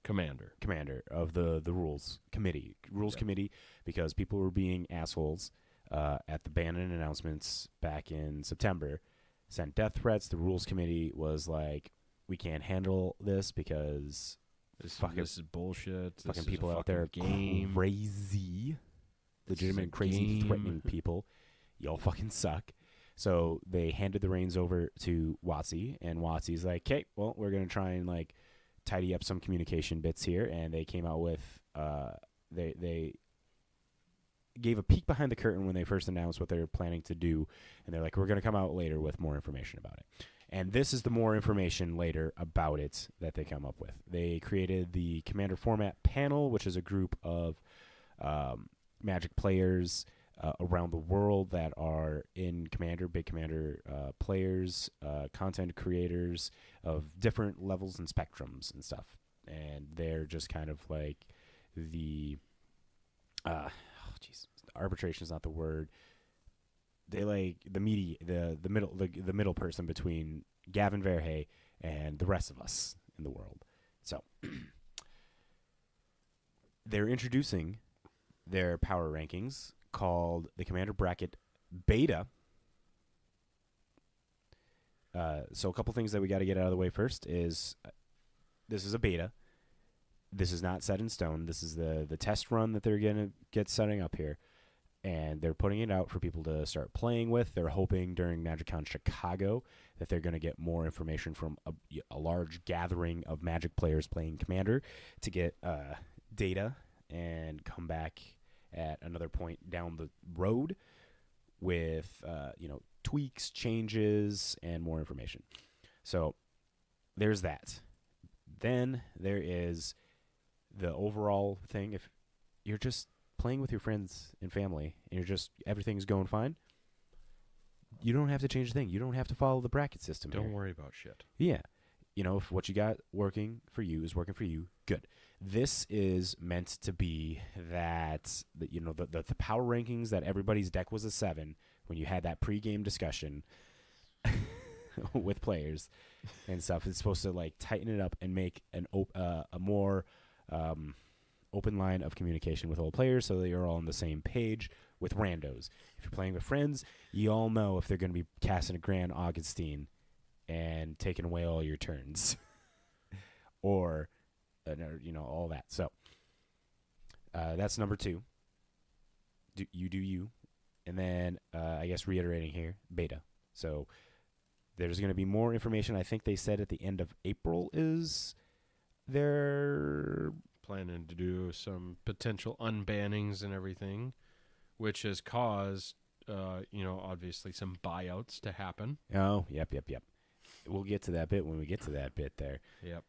commander of the rules committee committee, because people were being assholes at the Bannon announcements back in September. Sent death threats. The rules committee was like, we can't handle this because this is bullshit. Fucking this people is a out there game. Crazy, This legitimate is a crazy game. threatening people. Y'all fucking suck. So they handed the reins over to WotC, and WotC's like, okay, well, we're gonna try and like tidy up some communication bits here, and they came out with they gave a peek behind the curtain when they first announced what they were planning to do, and they're like, we're gonna come out later with more information about it. And this is the more information later about it that they come up with. They created the Commander Format Panel, which is a group of Magic players around the world that are in Commander, big Commander players, content creators of different levels and spectrums and stuff. And they're just kind of like the arbitration is not the word. They like the middle person between Gavin Verhey and the rest of us in the world. So they're introducing their power rankings called the Commander Bracket Beta. So a couple things that we got to get out of the way first is this is a beta. This is not set in stone. This is the test run that they're going to get setting up here. And they're putting it out for people to start playing with. They're hoping during MagicCon Chicago that they're going to get more information from a large gathering of Magic players playing Commander to get data and come back at another point down the road with tweaks, changes, and more information. So there's that. Then there is the overall thing. If you're just playing with your friends and family and everything's going fine, you don't have to change a thing. You don't have to follow the bracket system. Don't worry about shit. Yeah. If what you got working for you is working for you, good. This is meant to be that the power rankings that everybody's deck was a 7 when you had that pregame discussion with players and stuff. It's supposed to like tighten it up and make a more open line of communication with all players, so that you're all on the same page with randos. If you're playing with friends, you all know if they're going to be casting a Grand Augustine and taking away all your turns, or all that. So that's number 2. Do you, and then I guess reiterating here, beta. So There's going to be more information. I think they said at the end of April is their Planning to do some potential unbannings and everything, which has caused, obviously some buyouts to happen. Oh, yep. We'll get to that bit when we get to that bit there. Yep.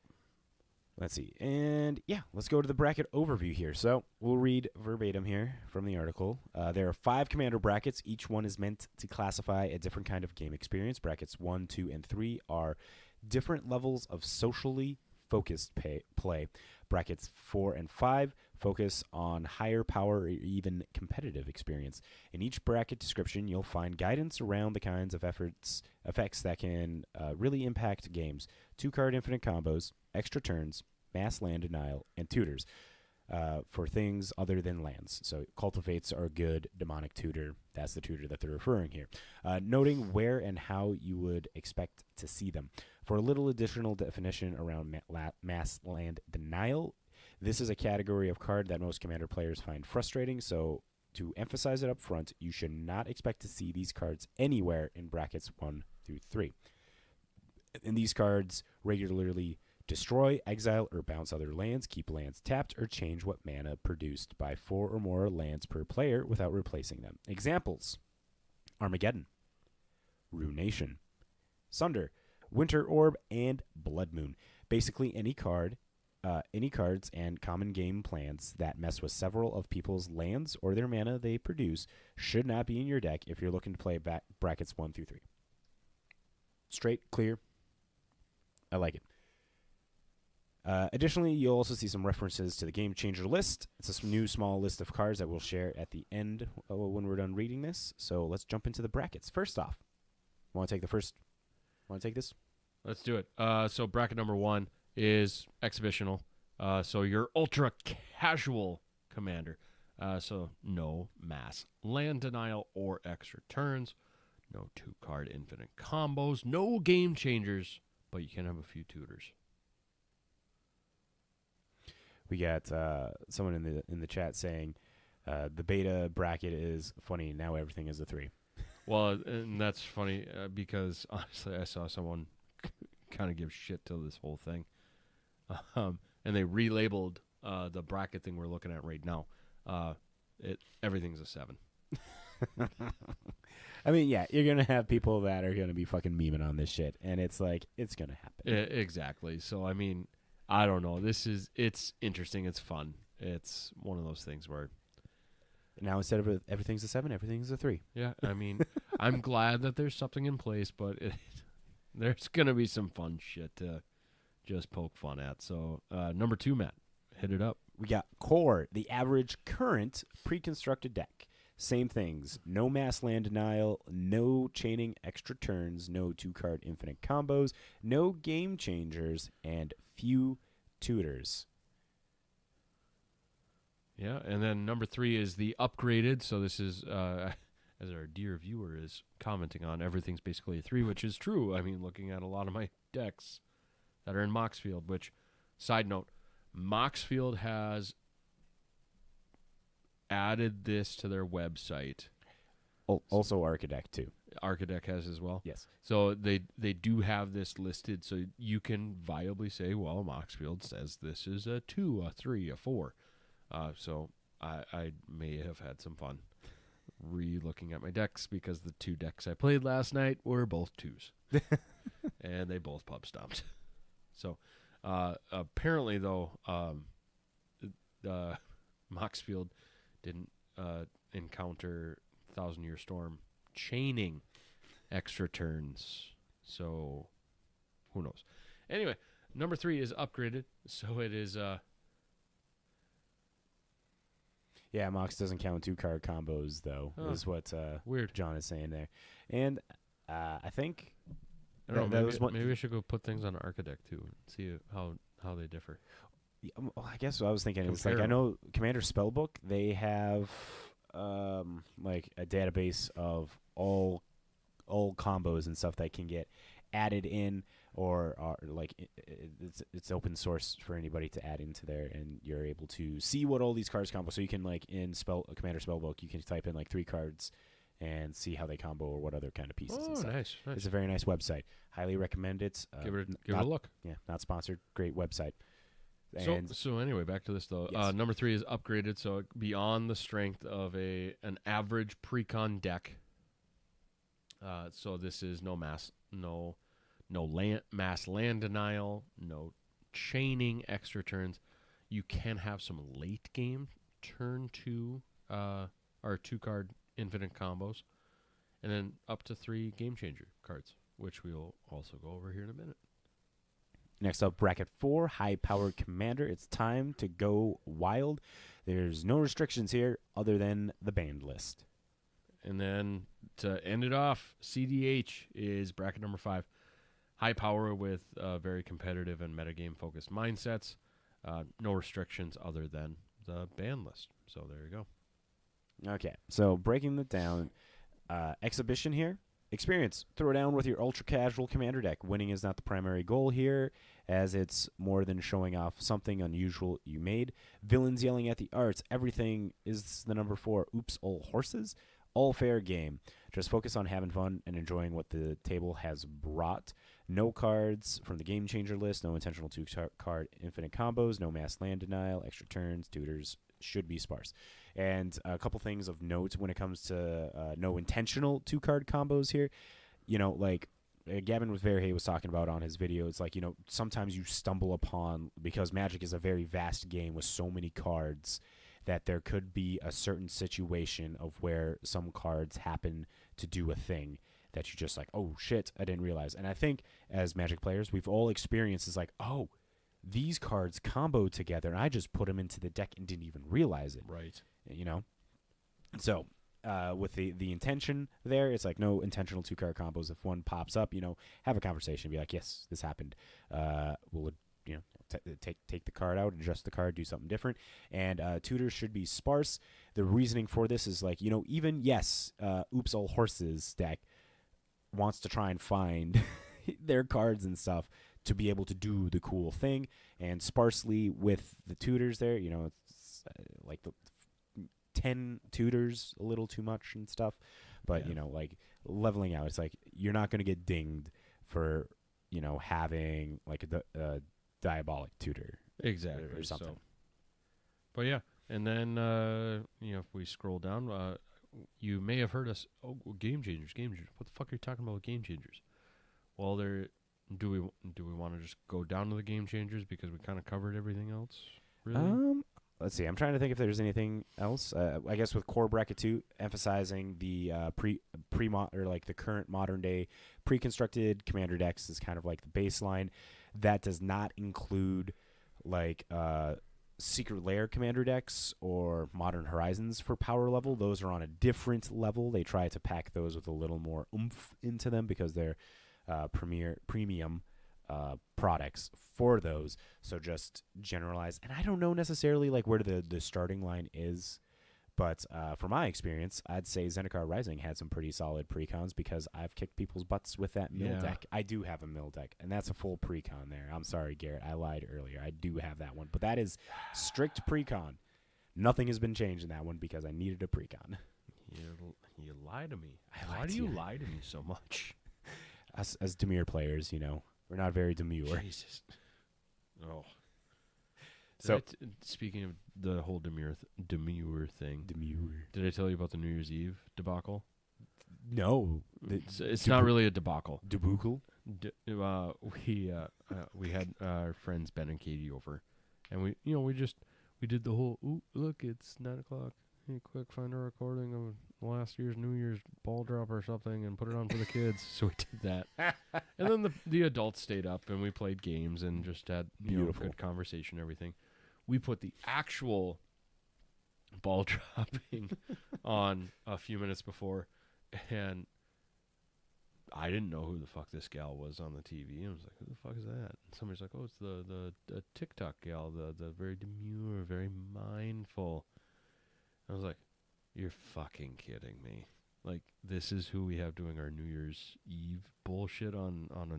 Let's see. And yeah, let's go to the bracket overview here. So we'll read verbatim here from the article. There are 5 commander brackets. Each one is meant to classify a different kind of game experience. Brackets 1, 2, and 3 are different levels of socially focused play. Brackets 4 and 5 focus on higher power or even competitive experience. In each bracket description, you'll find guidance around the kinds of effects that can really impact games. 2-card infinite combos, extra turns, mass land denial, and tutors for things other than lands. So cultivates are a good demonic tutor. That's the tutor that they're referring here. Noting where and how you would expect to see them. For a little additional definition around mass land denial, this is a category of card that most commander players find frustrating, so to emphasize it up front, you should not expect to see these cards anywhere in brackets 1 through 3. And these cards regularly destroy, exile, or bounce other lands, keep lands tapped, or change what mana produced by 4 or more lands per player without replacing them. Examples: Armageddon, Ruination, Sunder, Winter Orb, and Blood Moon. Basically, any cards and common game plans that mess with several of people's lands or their mana they produce should not be in your deck if you're looking to play brackets 1 through 3. Straight, clear. I like it. Additionally, you'll also see some references to the Game Changer list. It's a new small list of cards that we'll share at the end when we're done reading this. So let's jump into the brackets. First off, want to take this? Let's do it. So bracket number 1 is exhibitional. So your ultra casual commander. So no mass land denial or extra turns. No 2-card infinite combos. No game changers. But you can have a few tutors. We got someone in the chat saying the beta bracket is funny. Now everything is a 3. Well, and that's funny because honestly, I saw someone kind of give shit to this whole thing, and they relabeled the bracket thing we're looking at right now. Everything's a 7. I mean, yeah, you're gonna have people that are gonna be fucking memeing on this shit, and it's like it's gonna happen. Exactly. So I mean, I don't know. It's interesting. It's fun. It's one of those things where now instead of everything's a 7, everything's a 3. Yeah, I mean, I'm glad that there's something in place, but there's gonna be some fun shit to just poke fun at. So number 2, Matt, hit it up. We got Core, the average current pre-constructed deck. Same things. No mass land denial, no chaining extra turns, no 2-card infinite combos, no game changers, and few tutors. Yeah, and then number 3 is the upgraded. So this is, as our dear viewer is commenting on, everything's basically a 3, which is true. I mean, looking at a lot of my decks that are in Moxfield, which, side note, Moxfield has added this to their website. Also Architect, too. Architect has as well? Yes. So they do have this listed, so you can viably say, well, Moxfield says this is a 2, a 3, a 4. So I may have had some fun re-looking at my decks because the 2 decks I played last night were both 2s. And they both pub stomped. So apparently, though, Moxfield didn't encounter Thousand Year Storm chaining extra turns. So who knows? Anyway, number 3 is upgraded. So it is... Yeah, Mox doesn't count 2-card combos, though, is what weird. John is saying there. And I think... I don't know, maybe I should go put things on Architect, too, and see how they differ. Yeah, I guess what I was thinking is, like, I know Commander Spellbook, they have like a database of all combos and stuff that can get added in, or like it's open source for anybody to add into there, and you're able to see what all these cards combo. So you can, like, in Commander Spellbook, you can type in like 3 cards and see how they combo or what other kind of pieces. and Oh, stuff. nice. It's a very nice website. Highly recommend it. Give it not, a look. Yeah, not sponsored. Great website. So, And so anyway, back to this though. Yes. Number 3 is upgraded, so beyond the strength of an average pre-con deck. So this is no mass land denial, no chaining extra turns. You can have some late game turn 2 or 2-card infinite combos, and then up to 3 game changer cards, which we'll also go over here in a minute. next up, bracket 4, high-powered commander. It's time to go wild. There's no restrictions here other than the banned list. And then to end it off, CDH is bracket number 5. High power with very competitive and metagame focused mindsets. No restrictions other than the ban list. So there you go. Okay, so breaking it down, exhibition here. Experience. Throw down with your ultra-casual commander deck. Winning is not the primary goal here, as it's more than showing off something unusual you made. Villains yelling at the arts. Everything is the number 4. Oops, all horses. All fair game. Just focus on having fun and enjoying what the table has brought. No cards from the game changer list. No intentional 2-card infinite combos. No mass land denial. Extra turns. Tutors should be sparse. And a couple things of note when it comes to no intentional 2-card combos here. You know, like Gavin with Verhey was talking about on his video. It's like, you know, sometimes you stumble upon, because Magic is a very vast game with so many cards, that there could be a certain situation of where some cards happen to do a thing that you just like, oh shit, I didn't realize. And I think as Magic players, we've all experienced is like, oh, these cards combo together, and I just put them into the deck and didn't even realize it. Right. You know? So with the intention there, it's like no intentional 2-card combos. If one pops up, you know, have a conversation, be like, yes, this happened. We'll you know, take the card out, adjust the card, do something different. And tutors should be sparse. The reasoning for this is like, you know, even, yes, Oops All Horses deck wants to try and find their cards and stuff to be able to do the cool thing. And sparsely with the tutors there, you know, it's like the 10 tutors, a little too much and stuff. But, you know, like leveling out, it's like you're not going to get dinged for, you know, having like a diabolic tutor Exactly. or something. So. But yeah, and then you know, if we scroll down, you may have heard us. Oh, game changers. What the fuck are you talking about with game changers? Well, do we want to just go down to the game changers because we kind of covered everything else? Really? Let's see. I'm trying to think if there's anything else. I guess with core bracket 2, emphasizing the or like the current modern day pre-constructed commander decks is kind of like the baseline. That does not include like Secret Lair commander decks or Modern Horizons for power level. Those are on a different level. They try to pack those with a little more oomph into them because they're premium products for those. So just generalize. And I don't know necessarily like where the starting line is, but from my experience, I'd say Zendikar Rising had some pretty solid precons because I've kicked people's butts with that mill deck. I do have a mill deck, and that's a full precon there. I'm sorry, Garrett. I lied earlier. I do have that one, but that is strict precon. Nothing has been changed in that one because I needed a precon. You lie to me. Why do you lie to me so much? Us as demure players, you know, we're not very demure. Jesus. Oh. So speaking of the whole demure thing, did I tell you about the New Year's Eve debacle? No, it's not really a debacle. Debacle. We had our friends Ben and Katie over, and we did the whole look, it's 9:00. Hey, quick, find a recording of last year's New Year's ball drop or something and put it on for the kids. So we did that, and then the adults stayed up and we played games and just had good conversation and everything. We put the actual ball dropping on a few minutes before, and I didn't know who the fuck this gal was on the TV. I was like, who the fuck is that? And somebody's like, oh, it's the TikTok gal, the very demure, very mindful. I was like, you're fucking kidding me. Like, this is who we have doing our New Year's Eve bullshit on a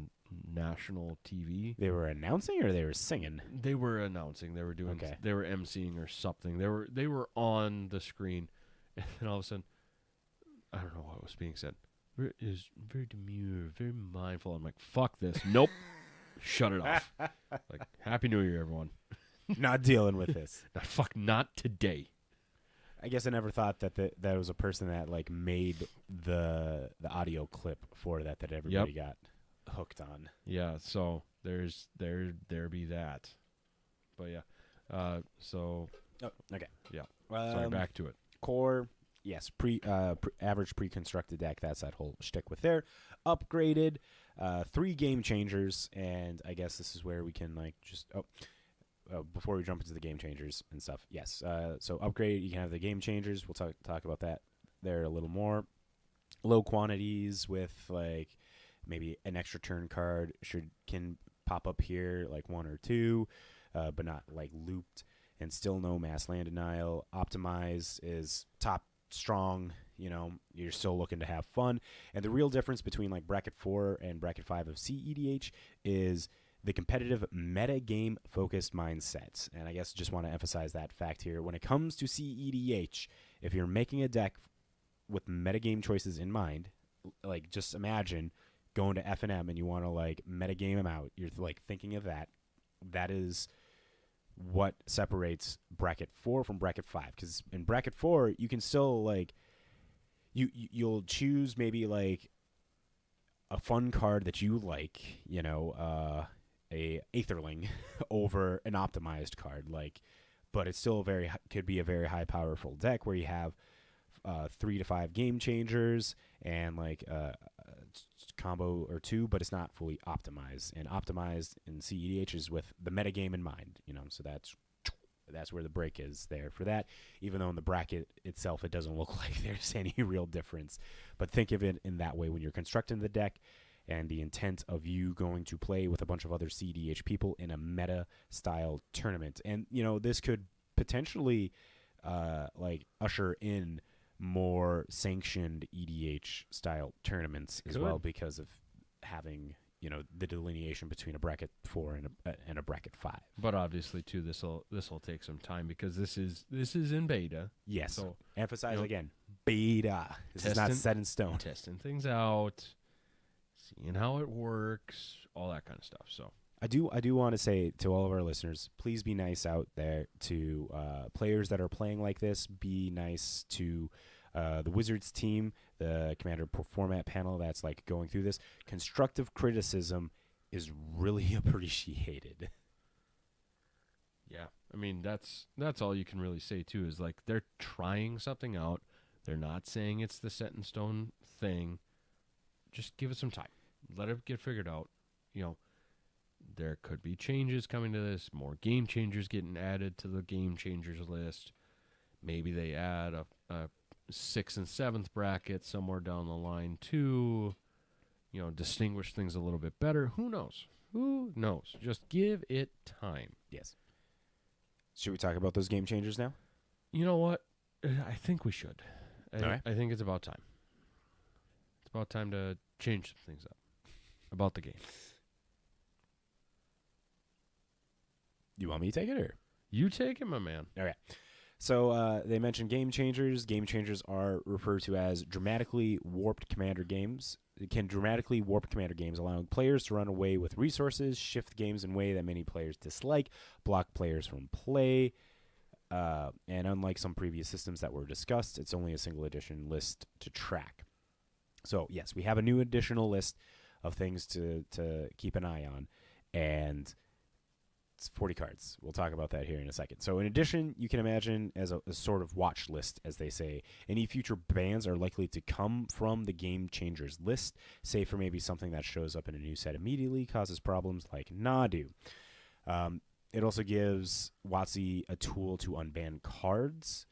national TV. They were announcing or they were singing? They were announcing. They were doing. Okay. They were emceeing or something. They were on the screen, and then all of a sudden, I don't know what was being said. Is very demure, very mindful. I'm like, fuck this. Nope. Shut it off. Like, Happy New Year, everyone. Not dealing with this. Not today. I guess I never thought that that was a person that like made the audio clip for that everybody got hooked on. Yeah, so there be that. But yeah. So okay. Yeah. Sorry, back to it. Core, yes, average pre-constructed deck. That's that whole shtick with there. Upgraded, 3 game changers, and I guess this is where we can like just before we jump into the game changers and stuff. Yes, so upgrade. You can have the game changers. We'll talk about that there a little more. Low quantities with like maybe an extra turn card can pop up here like 1 or 2, but not like looped. And still no mass land denial. Optimize is top strong. You know, you're still looking to have fun. And the real difference between like bracket 4 and bracket 5 of CEDH is the competitive meta game focused mindset. And I guess just want to emphasize that fact here. When it comes to CEDH, if you're making a deck with metagame choices in mind, like just imagine going to F&M and you want to like metagame them out. You're like thinking of that. That is what separates bracket 4 from bracket 5, because in bracket 4 you can still like you'll choose maybe like a fun card that you like, you know, a Aetherling over an optimized card, like, but it's still could be a very high powerful deck where you have 3 to 5 game changers and like combo or 2, but it's not fully optimized. And optimized in CEDH is with the metagame in mind, you know, so that's where the break is there for that. Even though in the bracket itself it doesn't look like there's any real difference, but think of it in that way when you're constructing the deck and the intent of you going to play with a bunch of other CEDH people in a meta style tournament. And you know, this could potentially like usher in more sanctioned EDH style tournaments as well, because of having, you know, the delineation between a bracket 4 and a bracket 5. But obviously too, this will take some time because this is in beta. Yes. So emphasize again, beta. This is not set in stone. Testing things out, seeing how it works, all that kind of stuff. So I do want to say to all of our listeners, please be nice out there to players that are playing like this. Be nice to the Wizards team, the Commander format panel that's like going through this. Constructive criticism is really appreciated. Yeah, I mean that's all you can really say too, is like they're trying something out. They're not saying it's the set in stone thing. Just give it some time. Let it get figured out. You know, there could be changes coming to this, more game changers getting added to the game changers list. Maybe they add a 6th and 7th bracket somewhere down the line too. You know, distinguish things a little bit better. Who knows? Who knows? Just give it time. Yes. Should we talk about those game changers now? You know what? I think we should. All right. I think it's about time. It's about time to change some things up about the game. You want me to take it, or? You take it, my man. All right. So they mentioned game changers. Game changers are referred to as dramatically warped commander games. It can dramatically warp commander games, allowing players to run away with resources, shift games in a way that many players dislike, block players from play. And unlike some previous systems that were discussed, it's only a single edition list to track. So, yes, we have a new additional list of things to keep an eye on. And it's 40 cards. We'll talk about that here in a second. So in addition, you can imagine as a sort of watch list, as they say, any future bans are likely to come from the game changers list, say for maybe something that shows up in a new set immediately, causes problems like Nadu. It also gives WotC a tool to unban cards,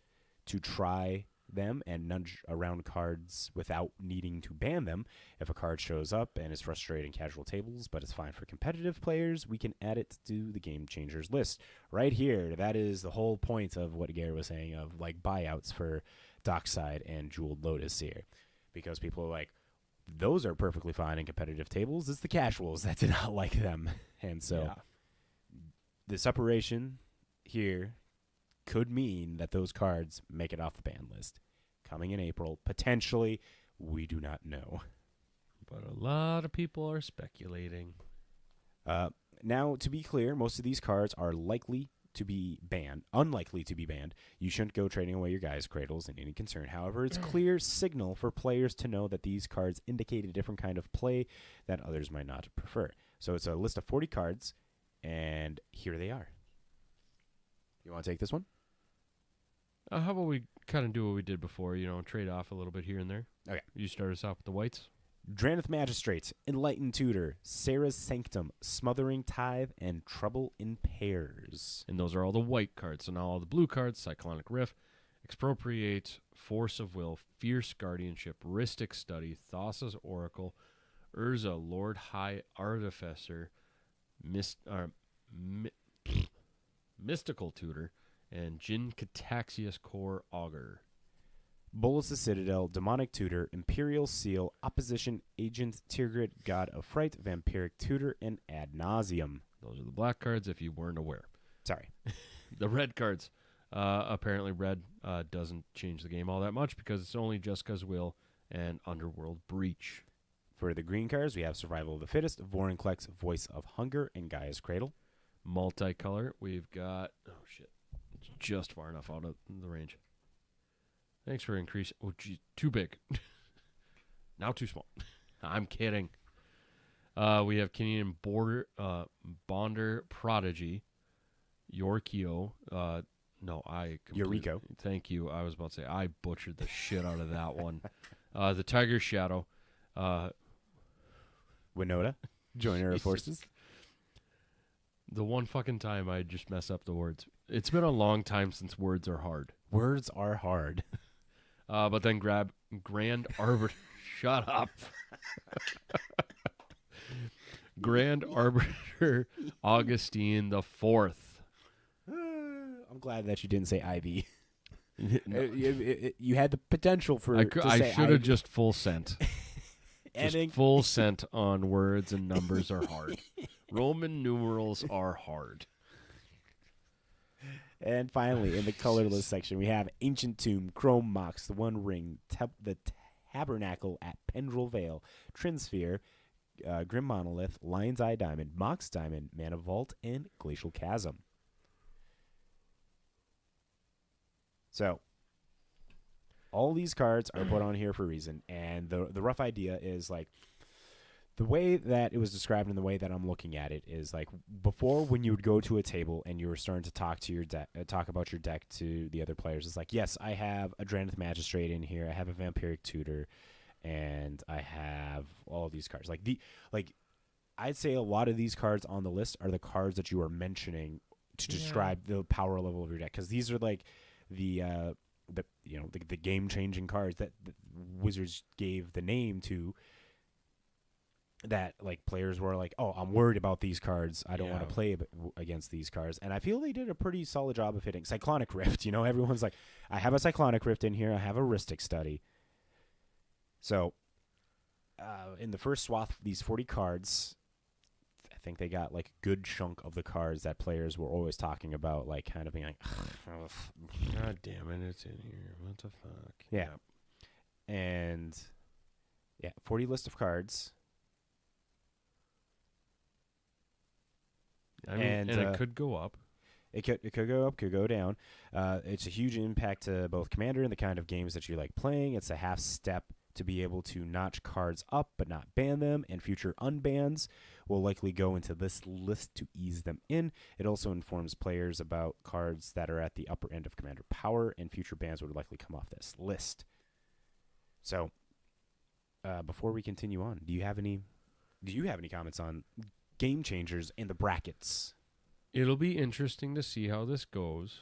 to try them and nudge around cards without needing to ban them. If a card shows up and is frustrating casual tables, but it's fine for competitive players, we can add it to the game changers list. Right here, that is the whole point of what Gary was saying of like buyouts for Dockside and Jeweled Lotus here. Because people are like, those are perfectly fine in competitive tables. It's the casuals that did not like them. And so the separation here could mean that those cards make it off the ban list. coming in April. Potentially, we do not know. But a lot of people are speculating. Now, to be clear, most of these cards are unlikely to be banned. You shouldn't go trading away your guys' cradles in any concern. However, it's clear signal for players to know that these cards indicate a different kind of play that others might not prefer. So it's a list of 40 cards, and here they are. You want to take this one? How about we kind of do what we did before, trade off a little bit here and there? Okay. You start us off with the whites. Drannith Magistrate, Enlightened Tutor, Sarah's Sanctum, Smothering Tithe, and Trouble in Pairs. And those are all the white cards. So now all the blue cards: Cyclonic Rift, Expropriate, Force of Will, Fierce Guardianship, Rhystic Study, Thassa's Oracle, Urza, Lord High Artificer, Mystical Tutor, and Jin Cataxius Core Augur. Bolus the Citadel, Demonic Tutor, Imperial Seal, Opposition Agent, Tirgrid, God of Fright, Vampiric Tutor, and Ad Nauseam. Those are the black cards if you weren't aware. Sorry. The red cards. Apparently red doesn't change the game all that much because it's only Jessica's Will and Underworld Breach. For the green cards, we have Survival of the Fittest, Vorinclex, Voice of Hunger, and Gaia's Cradle. Multicolor, we've got... Oh, shit. It's just far enough out of the range. Thanks for increasing. Oh, geez, too big. Now too small. I'm kidding. We have Kenyan Bonder Prodigy, Yorkio. Eureka. Thank you. I was about to say I butchered the shit out of that one. The Tiger Shadow. Winota, Joiner of Forces. The one fucking time I just mess up the words. It's been a long time since words are hard. Words are hard. But then grab Grand Arbiter. Shut up. Grand Arbiter Augustine the Fourth. I'm glad that you didn't say Ivy. You had the potential for. I should have just full sent. Just full sent on words and numbers are hard. Roman numerals are hard. And finally, in the colorless section, we have Ancient Tomb, Chrome Mox, The One Ring, the Tabernacle at Pendril Vale, Trinsphere, Grim Monolith, Lion's Eye Diamond, Mox Diamond, Mana Vault, and Glacial Chasm. So, all these cards are put on here for a reason, and the rough idea is like the way that it was described and the way that I'm looking at it is like before when you would go to a table and you were starting to talk to your talk about your deck to the other players. It's like, yes, I have a Drannith Magistrate in here, I have a Vampiric Tutor, and I have all these cards. I'd say a lot of these cards on the list are the cards that you are mentioning to describe the power level of your deck, because these are like the game changing cards that the Wizards gave the name to. That like players were like, oh, I'm worried about these cards. I don't want to play against these cards. And I feel they did a pretty solid job of hitting Cyclonic Rift. Everyone's like, I have a Cyclonic Rift in here. I have a Rhystic Study. So in the first swath of these 40 cards, I think they got like a good chunk of the cards that players were always talking about, like kind of being like, God damn it, it's in here. What the fuck? Yeah. And 40 list of cards. I mean, and it could go up. It could go up, could go down. It's a huge impact to both Commander and the kind of games that you like playing. It's a half step to be able to notch cards up but not ban them, and future unbans will likely go into this list to ease them in. It also informs players about cards that are at the upper end of Commander power, and future bans would likely come off this list. So, before we continue on, do you have any comments on game changers in the brackets? It'll be interesting to see how this goes.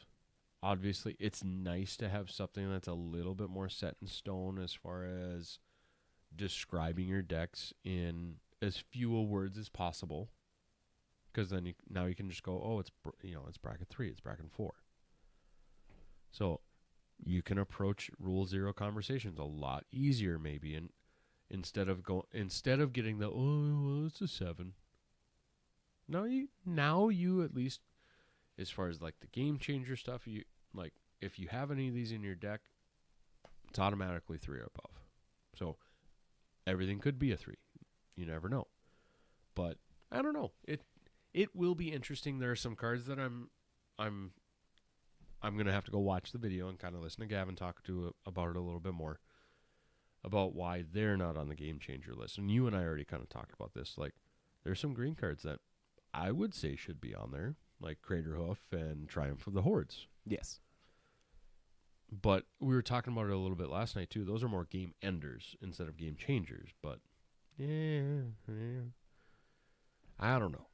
Obviously, it's nice to have something that's a little bit more set in stone as far as describing your decks in as few words as possible. Because then now you can just go, oh, it's bracket 3, it's bracket 4. So you can approach Rule 0 conversations a lot easier, maybe, and instead of getting the it's a 7. Now you at least, as far as like the game changer stuff, you like if you have any of these in your deck, It's automatically 3 or above. So everything could be a 3. You never know. But I don't know. It will be interesting. There are some cards that I'm gonna have to go watch the video and kind of listen to Gavin talk about it a little bit more, about why they're not on the game changer list. And you and I already kind of talked about this. Like, there's some green cards that I would say should be on there, like Craterhoof and Triumph of the Hordes. Yes. But we were talking about it a little bit last night too. Those are more game enders instead of game changers. But yeah. I don't know.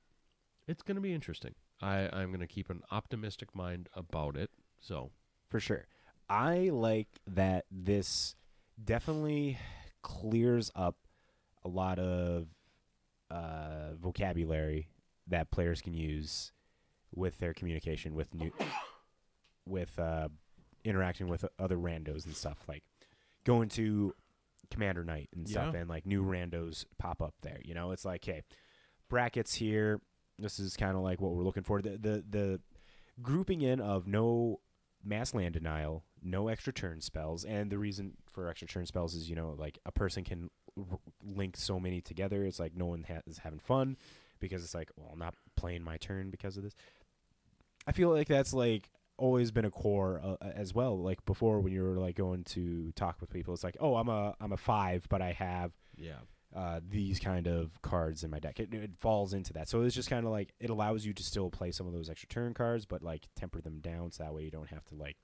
It's going to be interesting. I'm going to keep an optimistic mind about it. So For sure. I like that this definitely clears up a lot of vocabulary that players can use with their communication with interacting with other randos and stuff, like going to Commander Night and stuff, and like new randos pop up there. You know, it's like, hey, brackets here. This is kind of like what we're looking for. The grouping in of no mass land denial, no extra turn spells, and the reason for extra turn spells is, you know, like a person can link so many together. It's like no one is having fun because it's like, well, I'm not playing my turn because of this. I feel like that's like always been a core as well. Like before, when you were like going to talk with people, it's like, oh, I'm a 5, but I have these kind of cards in my deck. It falls into that. So it's just kind of like, it allows you to still play some of those extra turn cards, but like temper them down so that way you don't have to like.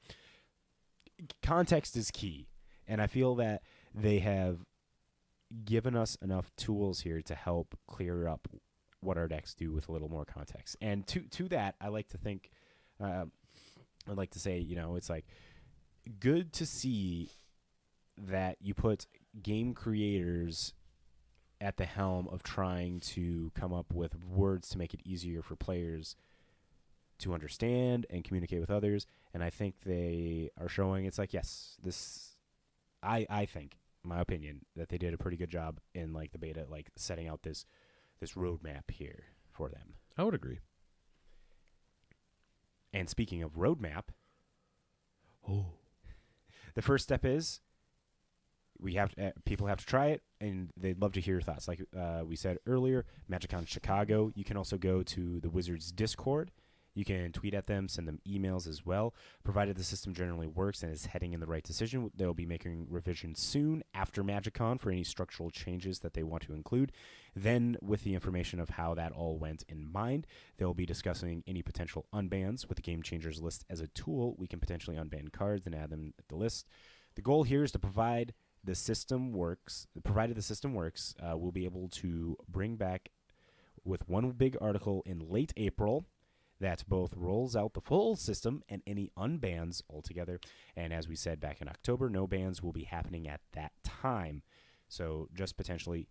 Context is key, and I feel that they have given us enough tools here to help clear up what our decks do with a little more context. And to that, I like to think, I'd like to say, you know, it's like good to see that you put game creators at the helm of trying to come up with words to make it easier for players to understand and communicate with others. And I think they are showing, it's like, yes, this, I think, in my opinion, that they did a pretty good job in like the beta, like setting out this roadmap here for them. I would agree. And speaking of roadmap, the first step is people have to try it, and they'd love to hear your thoughts. Like we said earlier, MagicCon Chicago. You can also go to the Wizards Discord. You can tweet at them, send them emails as well. Provided the system generally works and is heading in the right decision, they'll be making revisions soon after MagicCon for any structural changes that they want to include. Then, with the information of how that all went in mind, they'll be discussing any potential unbans. With the Game Changers list as a tool, we can potentially unban cards and add them to the list. The goal here is to provide the system works. Provided the system works, we'll be able to bring back with one big article in late April that both rolls out the full system and any unbans altogether. And as we said back in October, no bans will be happening at that time. So just potentially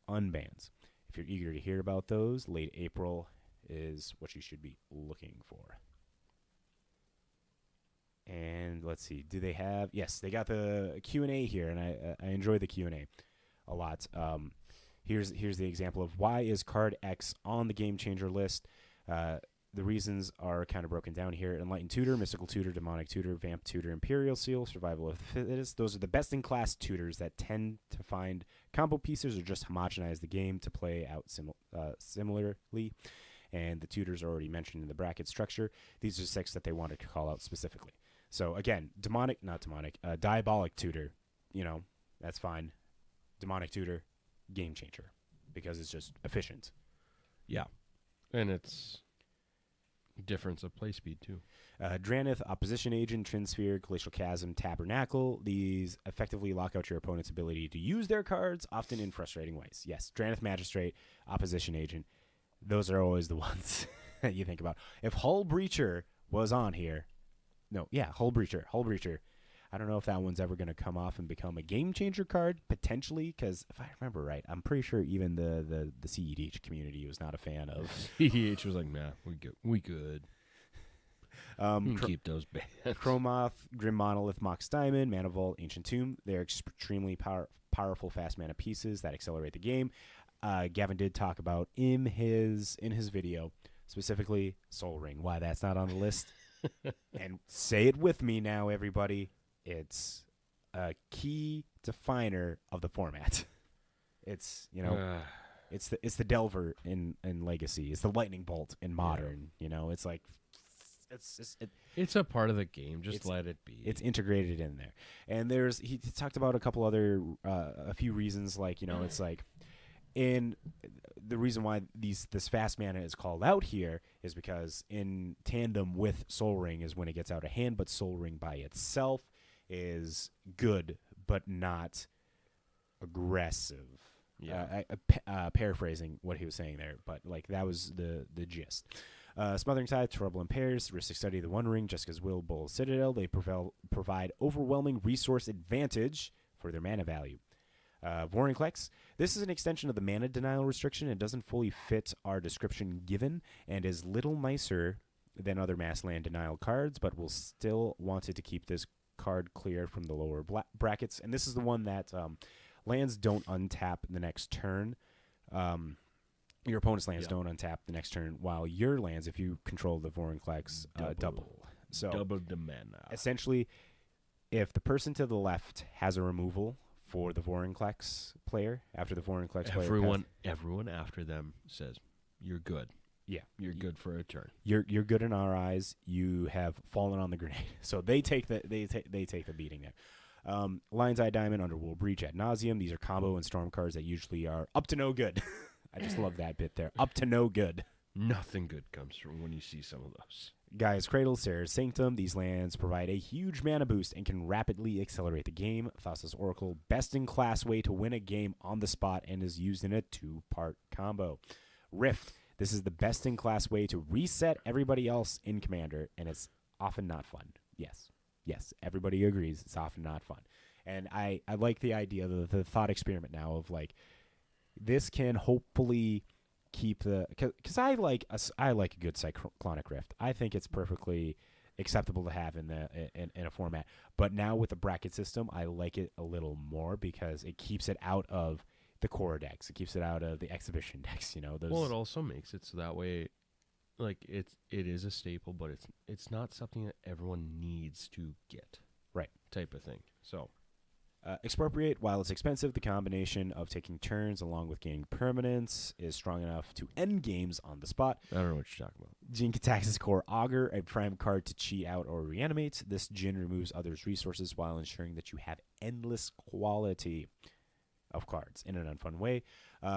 unbans. If you're eager to hear about those, late April is what you should be looking for. And let's see, do they have? Yes, they got the Q&A here, and I enjoy the Q&A a lot. Here's the example of why is card X on the Game Changer list. The reasons are kind of broken down here. Enlightened Tutor, Mystical Tutor, Demonic Tutor, Vamp Tutor, Imperial Seal, Survival of the Fittest. Those are the best-in-class tutors that tend to find combo pieces or just homogenize the game to play out similarly. And the tutors are already mentioned in the bracket structure. These are 6 that they wanted to call out specifically. So, again, Diabolic Tutor, you know, that's fine. Demonic Tutor, Game Changer, because it's just efficient. Yeah. And it's difference of play speed too. Dranith, Opposition Agent, Trinsphere, Glacial Chasm, Tabernacle. These effectively lock out your opponent's ability to use their cards, often in frustrating ways. Yes, Dranith Magistrate, Opposition Agent. Those are always the ones that you think about. If Hull Breacher was on here, Hull Breacher. I don't know if that one's ever going to come off and become a game changer card, potentially, because if I remember right, I'm pretty sure even the CEDH community was not a fan of. CEDH was like, nah, we good. You can keep those bands. Chromoth, Grim Monolith, Mox Diamond, Mana Vault, Ancient Tomb. They're extremely powerful fast mana pieces that accelerate the game. Gavin did talk about in his video, specifically Soul Ring, why that's not on the list. And say it with me now, everybody. It's a key definer of the format. It's it's the Delver in Legacy. It's the Lightning Bolt in Modern. It's like it's a part of the game. Just let it be. It's integrated in there. And he talked about a couple other a few reasons, like it's like. And the reason why this fast mana is called out here is because in tandem with Soul Ring is when it gets out of hand, but Soul Ring by itself is good but not aggressive. Yeah. Paraphrasing what he was saying there, but like that was the gist. Smothering Tithe, Trouble in Pairs, Ristic Study, the One Ring, Jessica's Will, Bull Citadel. They provide overwhelming resource advantage for their mana value. Vorinclex. This is an extension of the mana denial restriction. It doesn't fully fit our description given and is little nicer than other mass land denial cards, but we'll still wanted to keep this card clear from the lower brackets. And this is the one that lands don't untap the next turn. Your opponent's lands don't untap the next turn, while your lands, if you control the Vorinclex, double. So double the mana. Essentially, if the person to the left has a removal for the Vorinclex player, after the Vorinclex player everyone after them says, you're good. Yeah. You're good for a turn. You're good in our eyes. You have fallen on the grenade. So they take the beating there. Lion's Eye Diamond, Underworld Breach, Ad Nauseam. These are combo and storm cards that usually are up to no good. I just love that bit there. Up to no good. Nothing good comes from when you see some of those. Gaia's Cradle, Sarah's Sanctum. These lands provide a huge mana boost and can rapidly accelerate the game. Thassa's Oracle, best-in-class way to win a game on the spot and is used in a 2-part combo. Rift, this is the best-in-class way to reset everybody else in Commander, and it's often not fun. Yes, everybody agrees it's often not fun. And I like the idea, the thought experiment now of, like, this can hopefully keep because I like a good Cyclonic Rift. I think it's perfectly acceptable to have in a format. But now with the bracket system, I like it a little more because it keeps it out of the core decks. It keeps it out of the exhibition decks. Well, it also makes it so that way, like it is a staple, but it's not something that everyone needs to get. Right. Type of thing. So. Expropriate, while it's expensive, the combination of taking turns along with gaining permanence is strong enough to end games on the spot. I don't know what you're talking about. Jin Katax's Core Augur, a prime card to chi out or reanimate. This Jin removes others' resources while ensuring that you have endless quality of cards in an unfun way.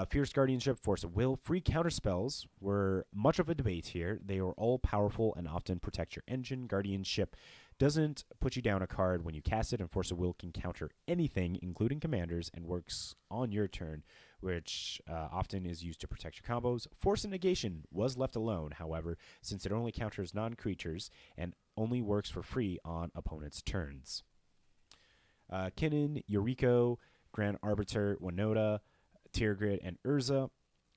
Fierce Guardianship, Force of Will. Free counter spells were much of a debate here. They are all powerful and often protect your engine. Guardianship doesn't put you down a card when you cast it, and Force of Will can counter anything, including commanders, and works on your turn, which often is used to protect your combos. Force of Negation was left alone, however, since it only counters non-creatures and only works for free on opponents' turns. Kinnan, Yuriko, Grand Arbiter, Winota, Tirgrid, and Urza.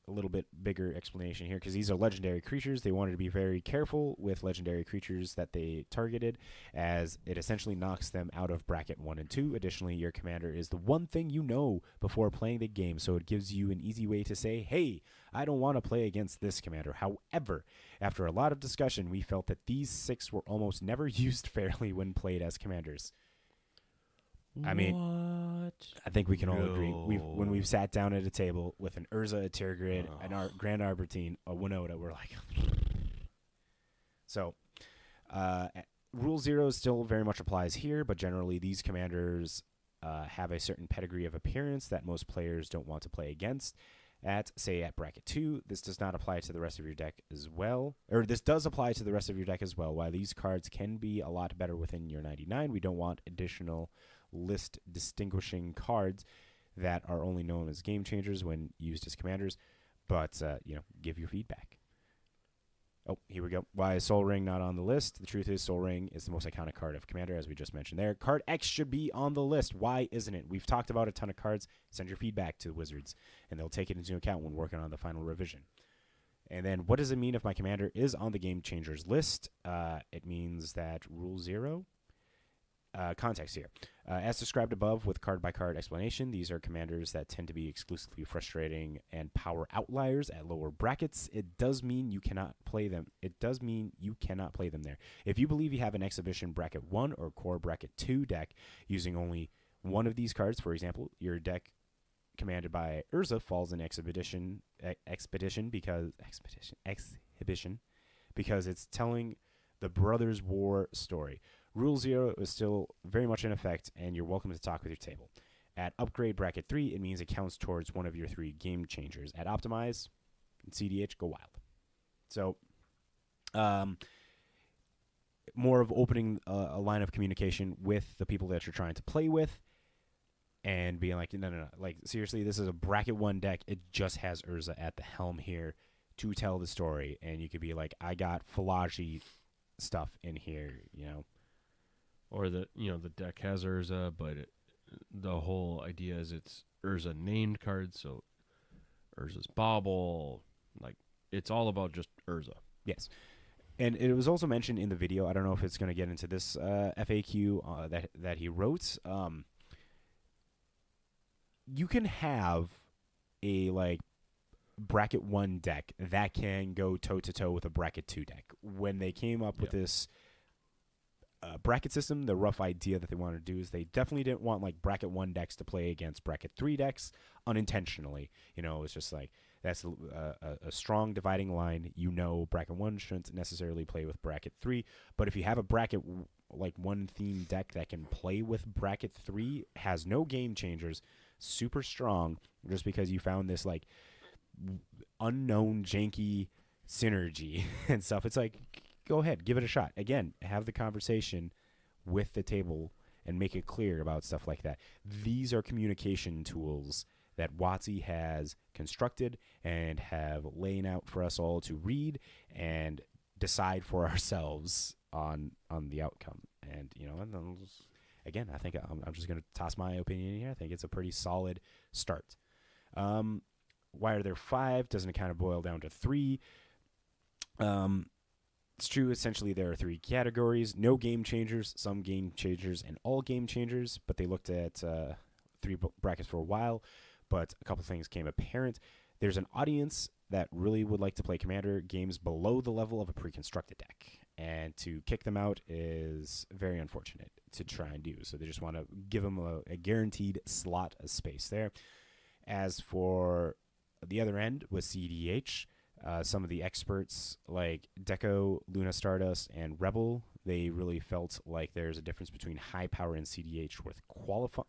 A little bit bigger explanation here because these are legendary creatures. They wanted to be very careful with legendary creatures that they targeted, as it essentially knocks them out of bracket 1 and 2. Additionally, your commander is the one thing you know before playing the game, so it gives you an easy way to say, hey, I don't want to play against this commander. However, after a lot of discussion, we felt that these 6 were almost never used fairly when played as commanders. I mean, I think we can all agree. When we've sat down at a table with an Urza, a Tirgrid, an Grand Arbertine, a Winota, we're like... So, Rule 0 still very much applies here, but generally these commanders have a certain pedigree of appearance that most players don't want to play against. At bracket 2, this does not apply to the rest of your deck as well. Or this does apply to the rest of your deck as well. While these cards can be a lot better within your 99, we don't want additional list distinguishing cards that are only known as game changers when used as commanders. But, give your feedback. Oh, here we go. Why is Soul Ring not on the list? The truth is Soul Ring is the most iconic card of Commander, as we just mentioned there. Card X should be on the list. Why isn't it? We've talked about a ton of cards. Send your feedback to the Wizards, and they'll take it into account when working on the final revision. And then what does it mean if my Commander is on the Game Changers list? It means that Rule 0... context here. As described above with card-by-card explanation, these are commanders that tend to be exclusively frustrating and power outliers at lower brackets. It does mean you cannot play them. There. If you believe you have an Exhibition Bracket 1 or Core Bracket 2 deck using only One of these cards, for example, your deck commanded by Urza falls in exhibition because it's telling the Brothers' War story. Rule 0 is still very much in effect, and you're welcome to talk with your table. At upgrade bracket 3, it means it counts towards one of your 3 game changers. At optimize, CDH, go wild. So, more of opening a line of communication with the people that you're trying to play with, and being like, no. Like, seriously, this is a bracket 1 deck. It just has Urza at the helm here to tell the story. And you could be like, I got Falaji stuff in here, you know. Or the deck has Urza, but the whole idea is it's Urza named cards, so Urza's Bauble. Like, it's all about just Urza. Yes. And it was also mentioned in the video. I don't know if it's going to get into this FAQ that he wrote. You can have a like bracket 1 deck that can go toe to toe with a bracket 2 deck. When they came up with this bracket system, the rough idea that they wanted to do is they definitely didn't want like bracket 1 decks to play against bracket 3 decks unintentionally. You know, it's just like that's a strong dividing line. You know, bracket 1 shouldn't necessarily play with bracket 3, but if you have a bracket like 1 theme deck that can play with bracket 3, has no game changers, super strong, just because you found this like unknown janky synergy and stuff, it's like, go ahead, give it a shot. Again, have the conversation with the table and make it clear about stuff like that. These are communication tools that WotC has constructed and have laid out for us all to read and decide for ourselves on the outcome. And, you know, again, I think I'm just going to toss my opinion in here. I think it's a pretty solid start. Why are there 5? Doesn't it kind of boil down to 3? It's true. Essentially, there are 3 categories: no game changers, some game changers, and all game changers. But they looked at 3 brackets for a while, but a couple things came apparent. There's an audience that really would like to play Commander games below the level of a pre-constructed deck, and to kick them out is very unfortunate to try and do. So they just want to give them a guaranteed slot of space there. As for the other end with CDH, some of the experts like Deco, Luna Stardust, and Rebel, they really felt like there's a difference between high power and CDH worth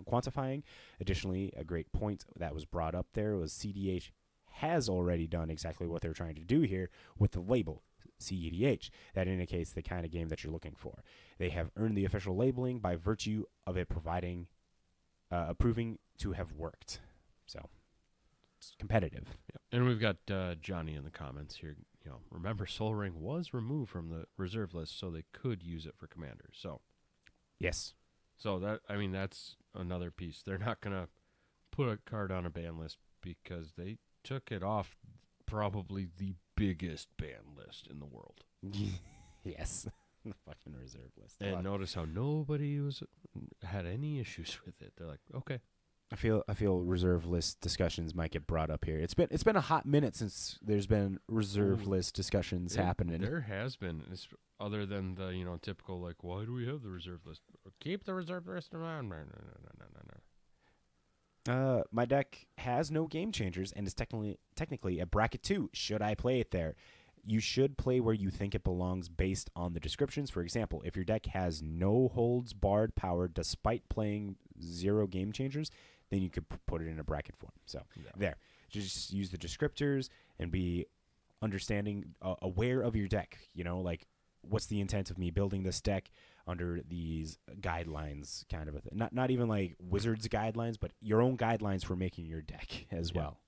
quantifying. Additionally, a great point that was brought up there was CDH has already done exactly what they're trying to do here with the label CEDH. That indicates the kind of game that you're looking for. They have earned the official labeling by virtue of it proving to have worked. So it's competitive. Yeah. And we've got Johnny in the comments here. You know, remember Soul Ring was removed from the reserve list, so they could use it for Commanders. So yes. So that's another piece. They're not gonna put a card on a ban list because they took it off probably the biggest ban list in the world. Yes. The fucking reserve list. And notice how nobody had any issues with it. They're like, okay. I feel reserve list discussions might get brought up here. It's been a hot minute since there's been reserve list discussions happening. There has been, other than the typical like, why do we have the reserve list? Keep the reserve list around. No. My deck has no game changers and is technically a bracket 2. Should I play it there? You should play where you think it belongs based on the descriptions. For example, if your deck has no holds barred power despite playing 0 game changers, then you could put it in a bracket form. So there, just use the descriptors and be understanding, aware of your deck. You know, like what's the intent of me building this deck under these guidelines, kind of a thing. Not even like Wizards guidelines, but your own guidelines for making your deck as well.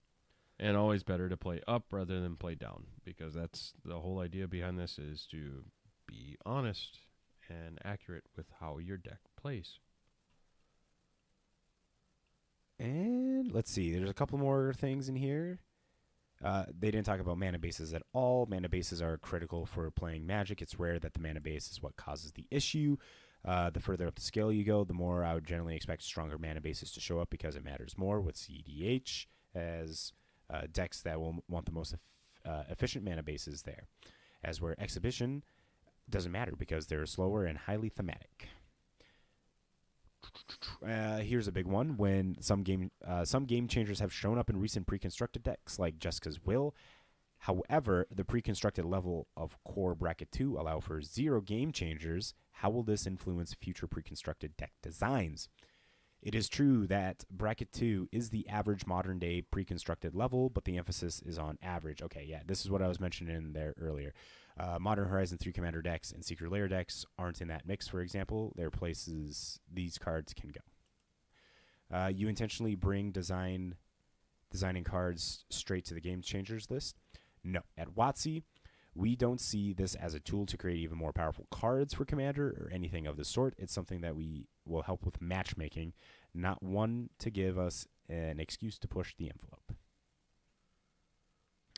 And always better to play up rather than play down, because that's the whole idea behind this, is to be honest and accurate with how your deck plays. And let's see, there's a couple more things in here. They didn't talk about mana bases at all. Mana bases are critical for playing Magic. It's rare that the mana base is what causes the issue. The further up the scale you go, the more I would generally expect stronger mana bases to show up, because it matters more with CDH as decks that will want the most efficient mana bases there. As where Exhibition doesn't matter because they're slower and highly thematic. Here's a big one. When some game changers have shown up in recent pre-constructed decks, like Jessica's Will. However, the pre-constructed level of core bracket 2 allow for 0 game changers. How will this influence future pre-constructed deck designs? It is true that bracket 2 is the average modern day pre-constructed level, but the emphasis is on average. Okay, yeah, this is what I was mentioning in there earlier. Modern Horizon 3 Commander decks and Secret Lair decks aren't in that mix, for example. There are places these cards can go. You intentionally bring designing cards straight to the game changers list? No. At WotC, we don't see this as a tool to create even more powerful cards for Commander or anything of the sort. It's something that we will help with matchmaking, not one to give us an excuse to push the envelope.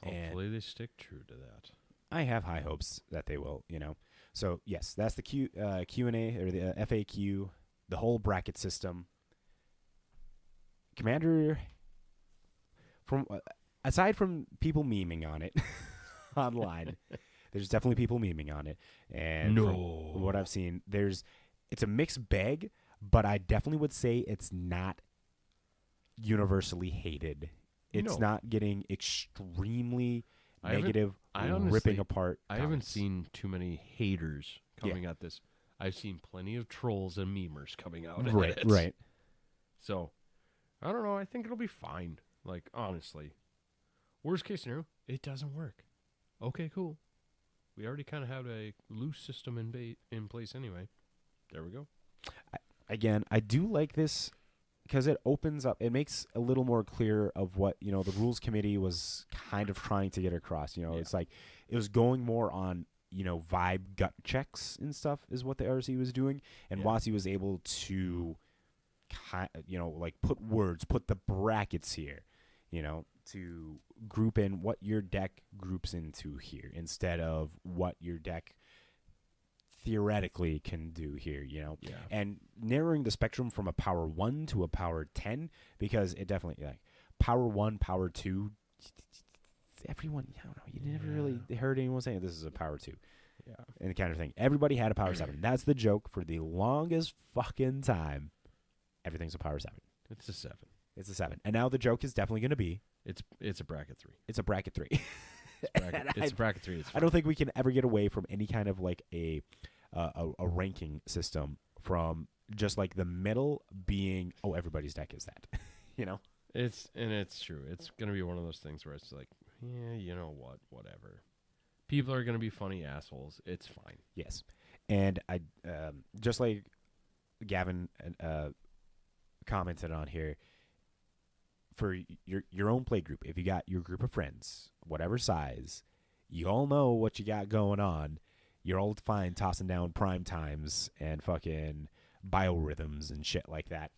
Hopefully they stick true to that. I have high hopes that they will, So, yes, that's the Q&A or the FAQ, the whole bracket system. Commander, aside from people memeing on it online, there's definitely people memeing on it. And from what I've seen, it's a mixed bag, but I definitely would say it's not universally hated. It's not getting extremely negative, ripping apart I haven't seen too many haters coming at this. I've seen plenty of trolls and memers coming out at it. Right. So, I don't know. I think it'll be fine. Like, honestly. Worst case scenario, it doesn't work. Okay, cool. We already kind of have a loose system in place anyway. There we go. Again, I do like this because it opens up, it makes a little more clear of what, the rules committee was kind of trying to get across. It's like it was going more on, vibe gut checks and stuff is what the RC was doing. And WotC was able to, put the brackets here, to group in what your deck groups into here instead of what your deck theoretically can do here, and narrowing the spectrum from a power 1 to a power 10, because it definitely, power 1, power 2, everyone, I don't know, you never really heard anyone saying this is a power 2. Yeah. And the kind of thing. Everybody had a power 7. That's the joke for the longest fucking time. Everything's a power 7. It's a 7. It's a 7. And now the joke is definitely going to be it's a bracket 3. It's a bracket 3. It's bracket 3. I don't think we can ever get away from any kind of a ranking system from just like the middle being, everybody's deck is that. It's true. It's going to be one of those things where it's like, you know what, whatever. People are going to be funny assholes. It's fine. Yes. And I just like Gavin commented on here, for your own play group, if you got your group of friends, whatever size, you all know what you got going on. You're all fine tossing down prime times and fucking biorhythms and shit like that.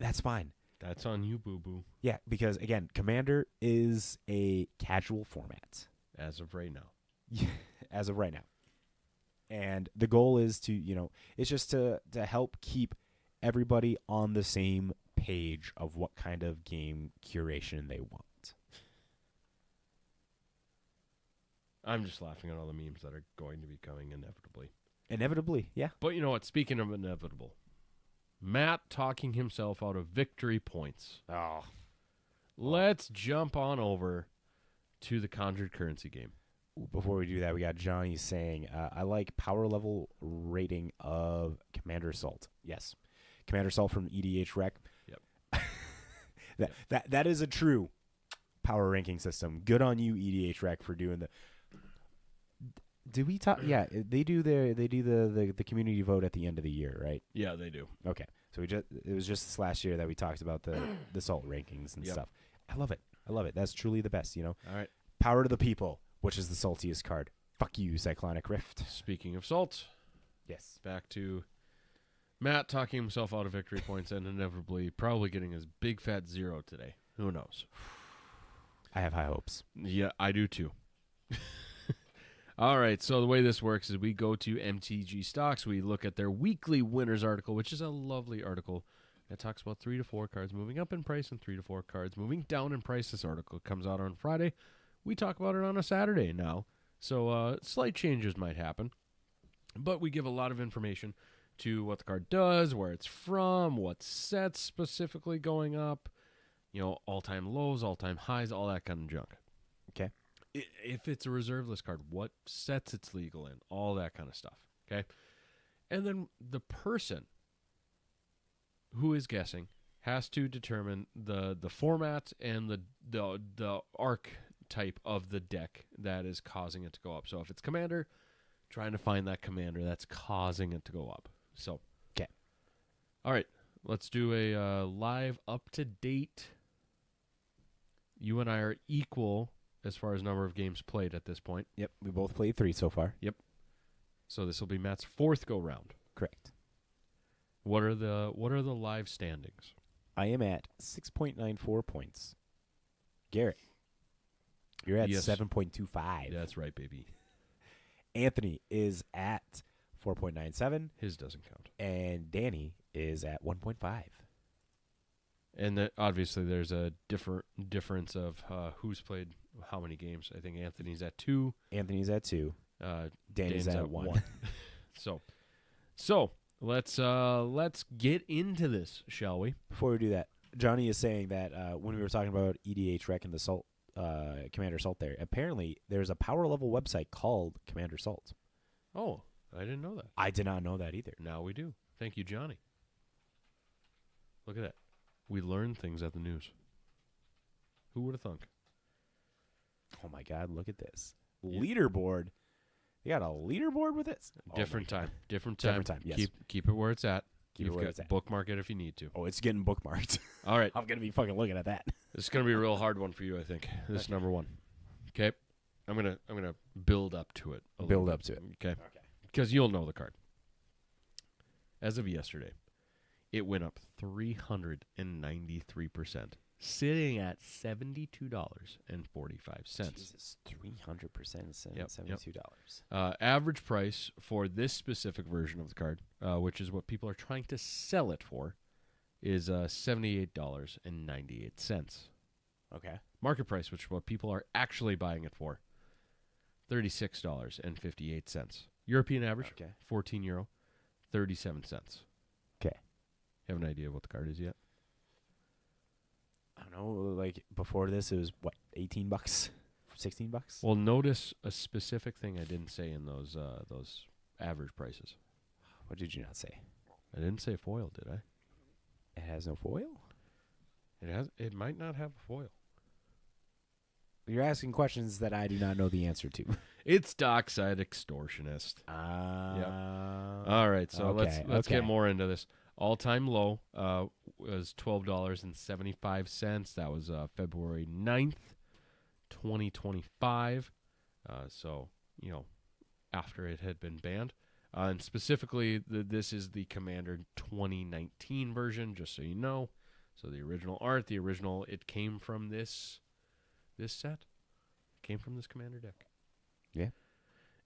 That's fine. That's on you, boo-boo. Yeah, because, again, Commander is a casual format. As of right now. Yeah, as of right now. And the goal is to, it's just to help keep everybody on the same page of what kind of game curation they want. I'm just laughing at all the memes that are going to be coming inevitably. Inevitably, yeah. But you know what? Speaking of inevitable, Matt talking himself out of victory points. Oh. Let's jump on over to the Conjured Currency game. Before we do that, we got Johnny saying, I like power level rating of Commander Assault. Yes. Commander Assault from EDH Rec. Yep. That is a true power ranking system. Good on you, EDH Rec, for doing the. Do we talk? Yeah, they do the community vote at the end of the year, right? Yeah, they do. Okay, so it was just this last year that we talked about the Assault rankings and stuff. I love it. That's truly the best. All right. Power to the people, which is the saltiest card. Fuck you, Cyclonic Rift. Speaking of salt, yes. Back to Matt talking himself out of victory points and inevitably probably getting his big fat 0 today. Who knows? I have high hopes. Yeah, I do too. All right, so the way this works is we go to MTG Stocks. We look at their weekly winners article, which is a lovely article that talks about 3 to 4 cards moving up in price and 3 to 4 cards moving down in price. This article comes out on Friday. We talk about it on a Saturday now. So slight changes might happen, but we give a lot of information to what the card does, where it's from, what sets specifically going up, all-time lows, all-time highs, all that kind of junk. Okay. If it's a reserve list card, what sets it's legal in, all that kind of stuff. Okay. And then the person who is guessing has to determine the format and the archetype of the deck that is causing it to go up. So if it's commander, trying to find that commander that's causing it to go up. So, okay. All right, let's do a live up-to-date. You and I are equal as far as number of games played at this point. Yep, we both played 3 so far. Yep. So this will be Matt's 4th go-round. Correct. What are the live standings? I am at 6.94 points. Garrett, you're at 7.25. That's right, baby. Anthony is at 4.97. His doesn't count. And Danny is at 1.5. And obviously there's a difference of who's played how many games. I think Anthony's at 2. Anthony's at 2. Danny's at 1. So let's get into this, shall we? Before we do that, Johnny is saying that when we were talking about EDH Rec and the Salt, Commander Salt there, apparently there's a power level website called Commander Salt. Oh, I didn't know that. I did not know that either. Now we do. Thank you, Johnny. Look at that. We learn things at the news. Who would have thunk? Oh my God, look at this. Yeah. Leaderboard. You got a leaderboard with it? Different time. Yes. Keep it where it's at. Keep it where it's at. Bookmark it if you need to. Oh, it's getting bookmarked. All right. I'm going to be fucking looking at that. This is going to be a real hard one for you, I think. This is number 1. Okay? I'm gonna build up to it. Build up to it. Okay? Because you'll know the card. As of yesterday, it went up 393%, sitting at $72.45. Jesus, 300%, $72. Average price for this specific version of the card, which is what people are trying to sell it for, is $78.98. Okay. Market price, which is what people are actually buying it for, $36.58. European average, okay. €14, 37 cents. Okay. You have an idea of what the card is yet? I don't know. Like before this, it was what, $18, $16? Well, notice a specific thing I didn't say in those average prices. What did you not say? I didn't say foil, did I? It has no foil? It might not have a foil. You're asking questions that I do not know the answer to. It's Dockside Extortionist. Yep. All right, so let's get more into this. All-time low was $12.75. That was February 9th, 2025. So, after it had been banned. And specifically, this is the Commander 2019 version, just so you know. So the original art, it came from this set. Came from this Commander deck. Yeah.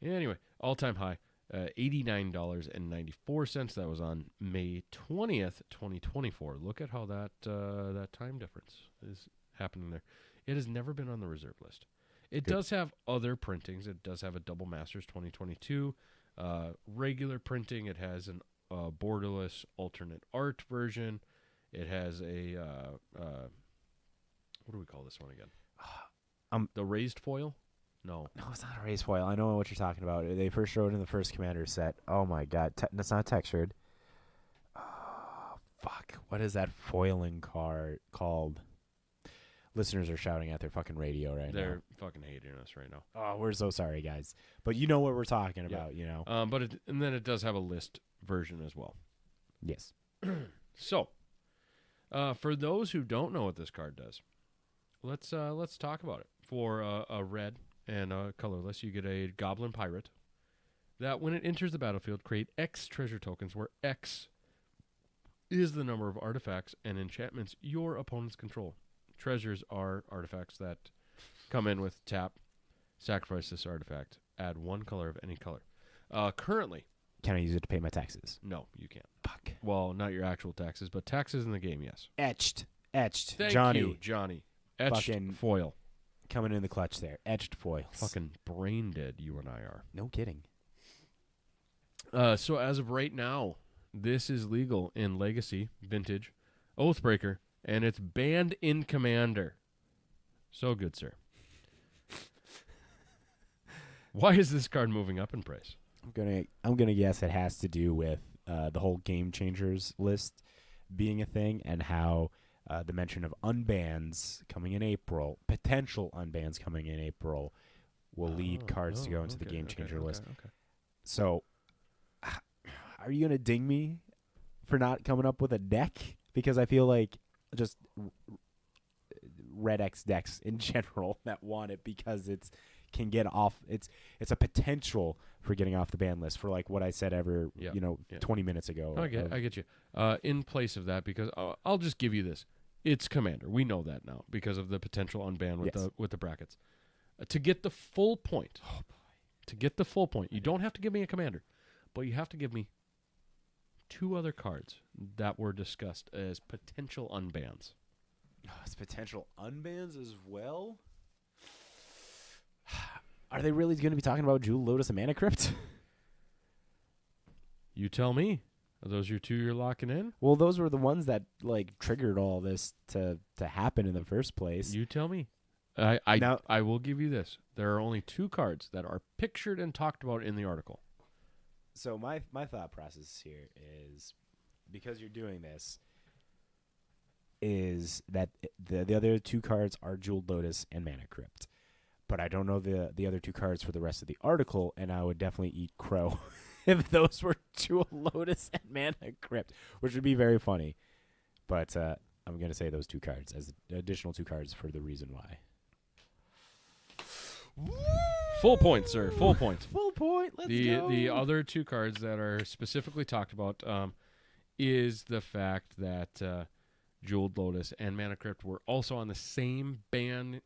Anyway, all-time high, $89.94. That was on May 20th, 2024. Look at how that time difference is happening there. It has never been on the reserve list. It does have other printings. It does have a Double Masters 2022 regular printing. It has an borderless alternate art version. It has a what do we call this one again? The raised foil? No, it's not a raised foil. I know what you're talking about. They first showed it in the first Commander set. Oh my God, that's not textured. Oh, fuck. What is that foiling card called? Listeners are shouting at their fucking radio right now. They're fucking hating us right now. Oh, we're so sorry, guys. But you know what we're talking about, But and then it does have a list version as well. Yes. So, for those who don't know what this card does, let's talk about it. For a red and a colorless, you get a Goblin Pirate that when it enters the battlefield, create X treasure tokens, where X is the number of artifacts and enchantments your opponents control. Treasures are artifacts that come in with tap, sacrifice this artifact, add one color of any color. Currently, can I use it to pay my taxes? No, you can't. Fuck. Well, not your actual taxes, but taxes in the game, yes. Etched. Thank Johnny. you, Johnny. Etched fucking foil. Coming in the clutch there. Etched foils. Fucking brain dead you and I are. No kidding. So as of right now, This is legal in Legacy, Vintage, Oathbreaker, and it's banned in Commander. So good, sir. Why is this card moving up in price? I'm gonna guess it has to do with the whole Game Changers list being a thing, and how the mention of unbans coming in April, potential unbans coming in April, will lead cards to go into the Game Changer list. Okay. So, are you gonna ding me for not coming up with a deck? Because I feel like just Red X decks in general that want it because it's can get off. It's a potential for getting off the ban list for like what I said 20 minutes ago. I get you. In place of that, because I'll just give you this. It's Commander. We know that now because of the potential unban with the brackets. To get the full point, you don't have to give me a Commander, but you have to give me 2 other cards that were discussed as potential unbans. It's potential unbans as well. Are they really going to be talking about Jewel Lotus and Mana Crypt? You tell me. Are those your 2 you're locking in? Well, those were the ones that like triggered all this to happen in the first place. You tell me. I will give you this. There are only 2 cards that are pictured and talked about in the article. So my thought process here is, because you're doing this, is that the other 2 cards are Jeweled Lotus and Mana Crypt. But I don't know the other 2 cards for the rest of the article, and I would definitely eat crow if those were Jeweled Lotus and Mana Crypt, which would be very funny. But I'm going to say those 2 cards as additional 2 cards for the reason why. Full point, sir. Full point. Full point. Let's go. The other 2 cards that are specifically talked about is the fact that Jeweled Lotus and Mana Crypt were also on the same ban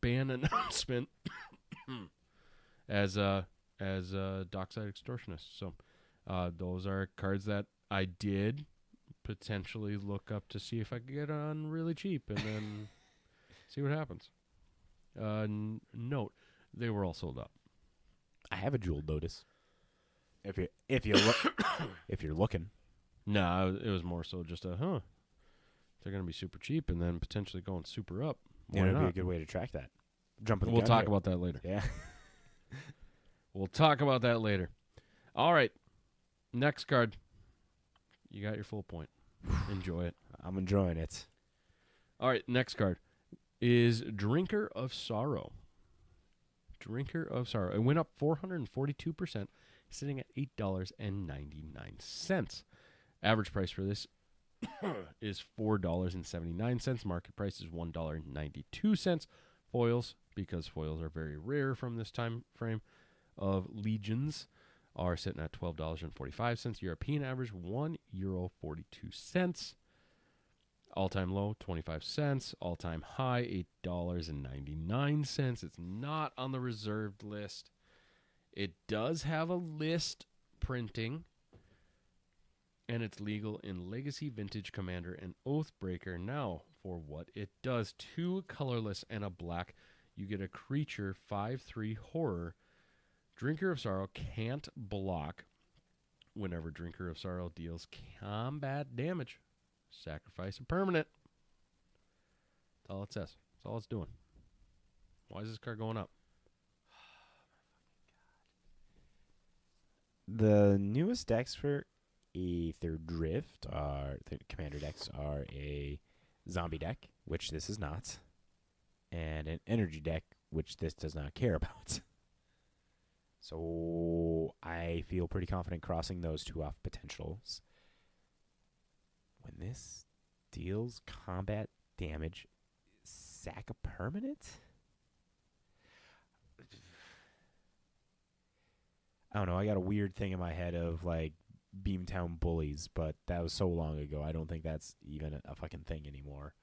announcement as Dockside Extortionist. So those are cards that I did potentially look up to see if I could get on really cheap, and then see what happens. Note, they were all sold out. I have a Jeweled Lotus. If you're looking. No, it was more so just they're going to be super cheap and then potentially going super up. Yeah, it'd be a good way to track that. We'll talk about that later. Yeah. We'll talk about that later. All right. Next card. You got your full point. Enjoy it. I'm enjoying it. All right. Next card is Drinker of Sorrow. Drinker of Sorrow. It went up 442%, sitting at $8.99. Average price for this is $4.79. Market price is $1.92. Foils, because foils are very rare from this time frame of Legions, are sitting at $12.45. European average €1.42. All-time low 25 cents. All-time high $8.99. It's not on the reserved list. It does have a list printing, and it's legal in Legacy, Vintage, Commander, and Oathbreaker. Now, for what it does: 2 colorless and a black. You get a creature 5/3 horror. Drinker of Sorrow can't block. Whenever Drinker of Sorrow deals combat damage, sacrifice a permanent. That's all it says. That's all it's doing. Why is this card going up? The newest decks for Aether Drift the Commander decks are a zombie deck, which this is not, and an energy deck, which this does not care about. So I feel pretty confident crossing those 2 off potentials. When this deals combat damage, sack a permanent? I don't know. I got a weird thing in my head of like Beamtown Bullies, but that was so long ago. I don't think that's even a fucking thing anymore.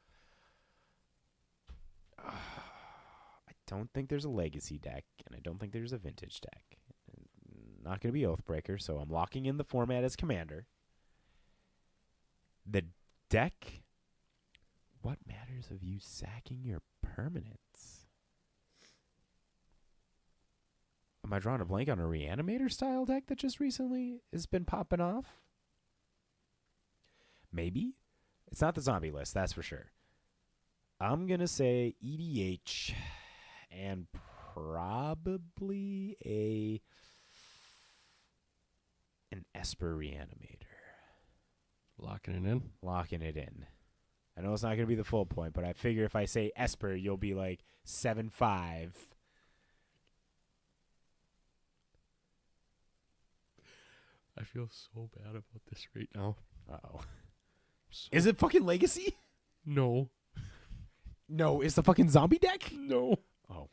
I don't think there's a Legacy deck, and I don't think there's a Vintage deck. Not going to be Oathbreaker, so I'm locking in the format as Commander. The deck, what matters of you sacking your permanents? Am I drawing a blank on a Reanimator style deck that just recently has been popping off? Maybe. It's not the zombie list, that's for sure. I'm going to say EDH and probably an Esper Reanimator. Locking it in? Locking it in. I know it's not going to be the full point, but I figure if I say Esper, you'll be like 7-5. I feel so bad about this right now. Uh-oh. So Is it fucking Legacy? No. No, it's the fucking zombie deck? No. Oh.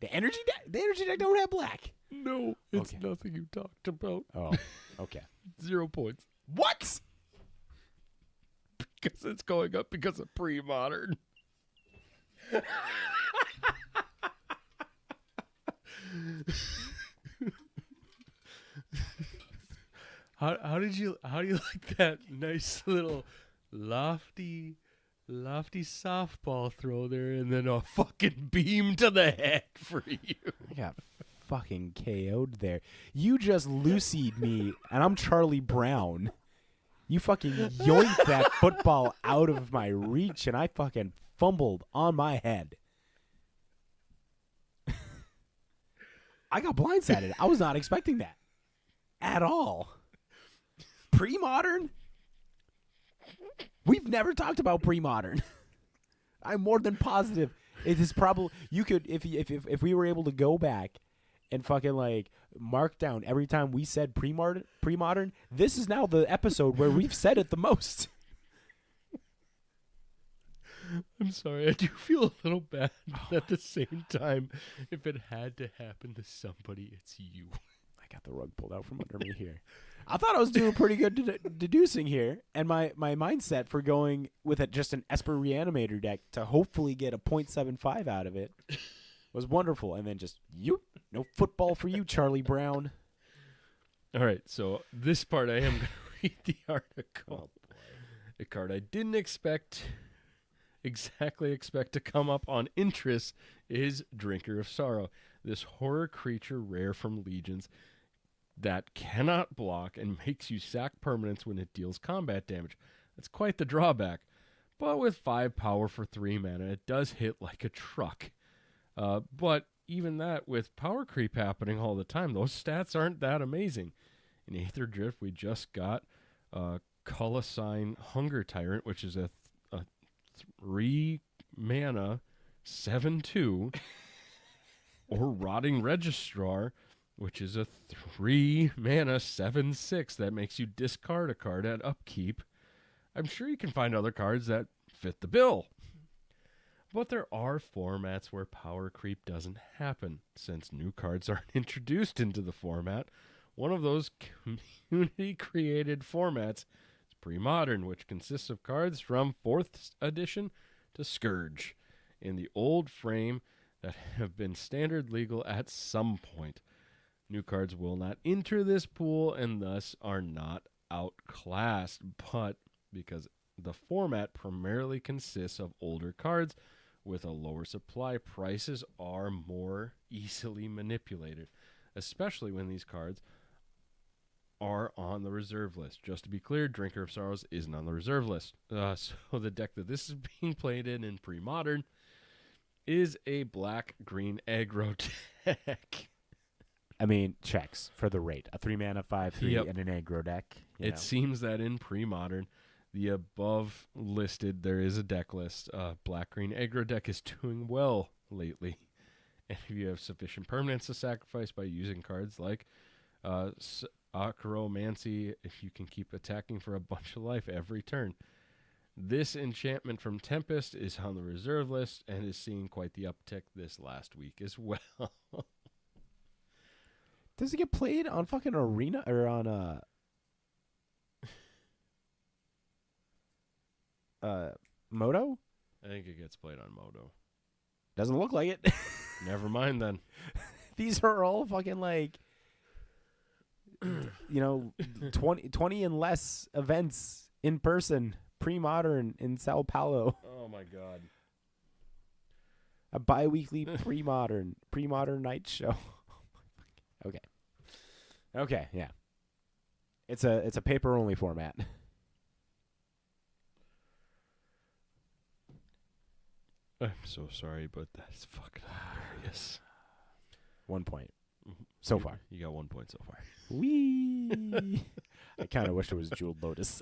The energy deck? The energy deck don't have black. No. It's Okay. nothing you talked about. Oh, okay. 0 points. What? Because it's going up because of pre-modern. How do you like that nice little lofty softball throw there and then a fucking beam to the head for you? I got fucking KO'd there. You just Lucy'd me, and I'm Charlie Brown. You fucking yoinked that football out of my reach, and I fucking fumbled on my head. I got blindsided. I was not expecting that at all. Pre-modern? We've never talked about pre-modern. I'm more than positive it is probably you could if we were able to go back and fucking like mark down every time we said pre-modern. This is now the episode where we've said it the most. I'm sorry, I do feel a little bad, but at the same time, if it had to happen to somebody, it's you. I got the rug pulled out from under me here. I thought I was doing pretty good deducing here, and my mindset for going with just an Esper Reanimator deck to hopefully get a 0.75 out of it was wonderful. And then just, no football for you, Charlie Brown. All right, so this part I am going to read the article. Oh, boy. A card I didn't exactly expect to come up on interest is Drinker of Sorrow. This horror creature rare from Legions that cannot block and makes you sack permanents when it deals combat damage. That's quite the drawback. But with 5 power for 3 mana, it does hit like a truck. But even that, with power creep happening all the time, those stats aren't that amazing. In Aether Drift, we just got Colosine Hunger Tyrant, which is a 3 mana 7/2, or Rotting Registrar, which is a 3 mana 7/6 that makes you discard a card at upkeep. I'm sure you can find other cards that fit the bill. But there are formats where power creep doesn't happen, since new cards aren't introduced into the format. One of those community-created formats is Pre-Modern, which consists of cards from 4th edition to Scourge in the old frame that have been standard legal at some point. New cards will not enter this pool and thus are not outclassed, but because the format primarily consists of older cards with a lower supply, prices are more easily manipulated, especially when these cards are on the reserve list. Just to be clear, Drinker of Sorrows isn't on the reserve list. So the deck that this is being played in Pre-Modern is a black-green aggro deck. I mean, checks for the rate. A 3 mana 5/3 Yep. and an aggro deck. It seems that in Pre-Modern, the above listed, there is a deck list. Black-green aggro deck is doing well lately. And if you have sufficient permanents to sacrifice by using cards like Acromancy, if you can keep attacking for a bunch of life every turn. This enchantment from Tempest is on the reserve list and is seeing quite the uptick this last week as well. Does it get played on fucking Arena or on Moto? I think it gets played on Moto. Doesn't look like it. Never mind then. These are all fucking like 20 and less events in person, Pre-Modern in Sao Paulo. Oh my god. A bi-weekly Pre-Modern night show. Okay, yeah. It's a paper only format. I'm so sorry, but that's fucking hilarious. 1 point so far. You got 1 point so far. Wee. I kind of wish it was Jeweled Lotus.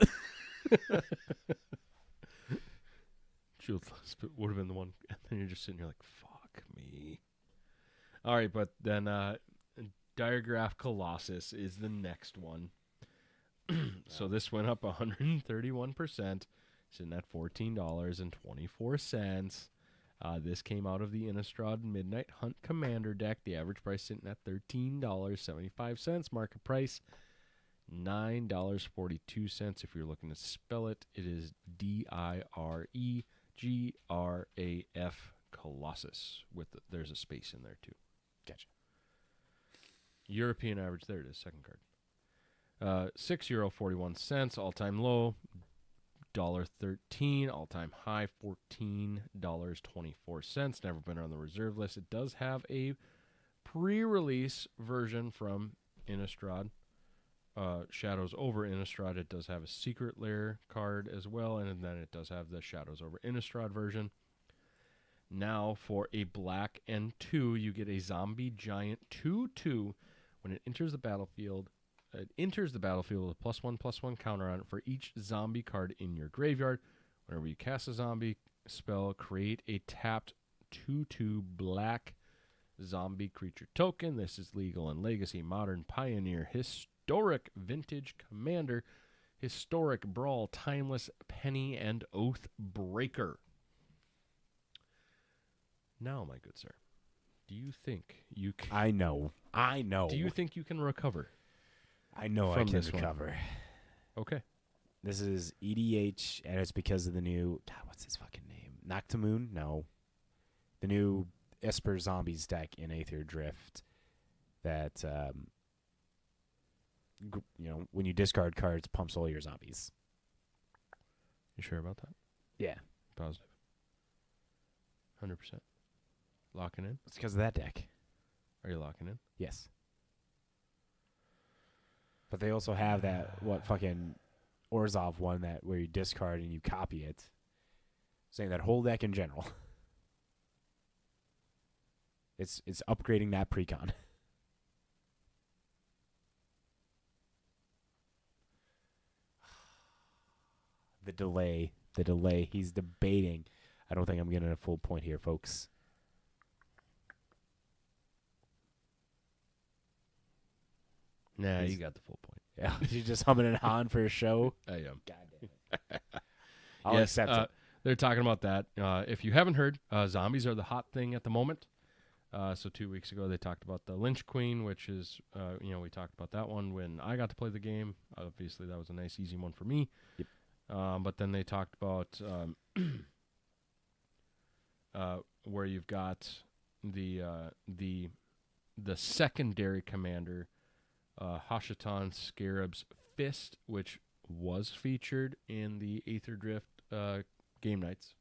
Jeweled would have been the one, and then you're just sitting here like, fuck me. All right, but then Diagraph Colossus is the next one. So this went up 131%, sitting at $14.24. This came out of the Innistrad Midnight Hunt Commander deck. The average price sitting at $13.75. Market price $9.42. If you're looking to spell it, it is Diregraf Colossus. There's a space in there too. Gotcha. European average. There it is. Second card. €6.41. All-time low. $1.13. All-time high, $14.24. Never been on the reserve list. It does have a pre-release version from Innistrad. Shadows over Innistrad. It does have a Secret Lair card as well, and then it does have the Shadows over Innistrad version. Now, for a black and 2, you get a Zombie Giant 2/2. When it enters the battlefield, with a +1/+1 counter on it for each zombie card in your graveyard. Whenever you cast a zombie spell, create a tapped 2/2 black zombie creature token. This is legal in Legacy, Modern, Pioneer, Historic, Vintage, Commander, Historic, Brawl, Timeless, Penny, and Oath Breaker. Now, my good sir, do you think you can... I know. Do you think you can recover? I know I from can this one? recover. Okay. This is EDH, and it's because of the new... God, what's his fucking name? Noctamoon? No. The new Esper Zombies deck in Aether Drift that, when you discard cards, pumps all your zombies. You sure about that? Yeah. Positive. 100%. Locking in? It's because of that deck. Are you locking in? Yes. But they also have that, fucking Orzhov one where you discard and you copy it. Saying that whole deck in general. It's upgrading that precon. The delay. He's debating. I don't think I'm getting a full point here, folks. Nah, you got the full point. Yeah, he's just humming and hawing for a show. I am. God damn it. I'll accept it. They're talking about that. If you haven't heard, zombies are the hot thing at the moment. So 2 weeks ago, they talked about the Lynch Queen, which is, we talked about that one when I got to play the game. Obviously, that was a nice, easy one for me. Yep. But then they talked about where you've got the secondary commander, Hashatan Scarab's Fist, which was featured in the Aether Drift game nights.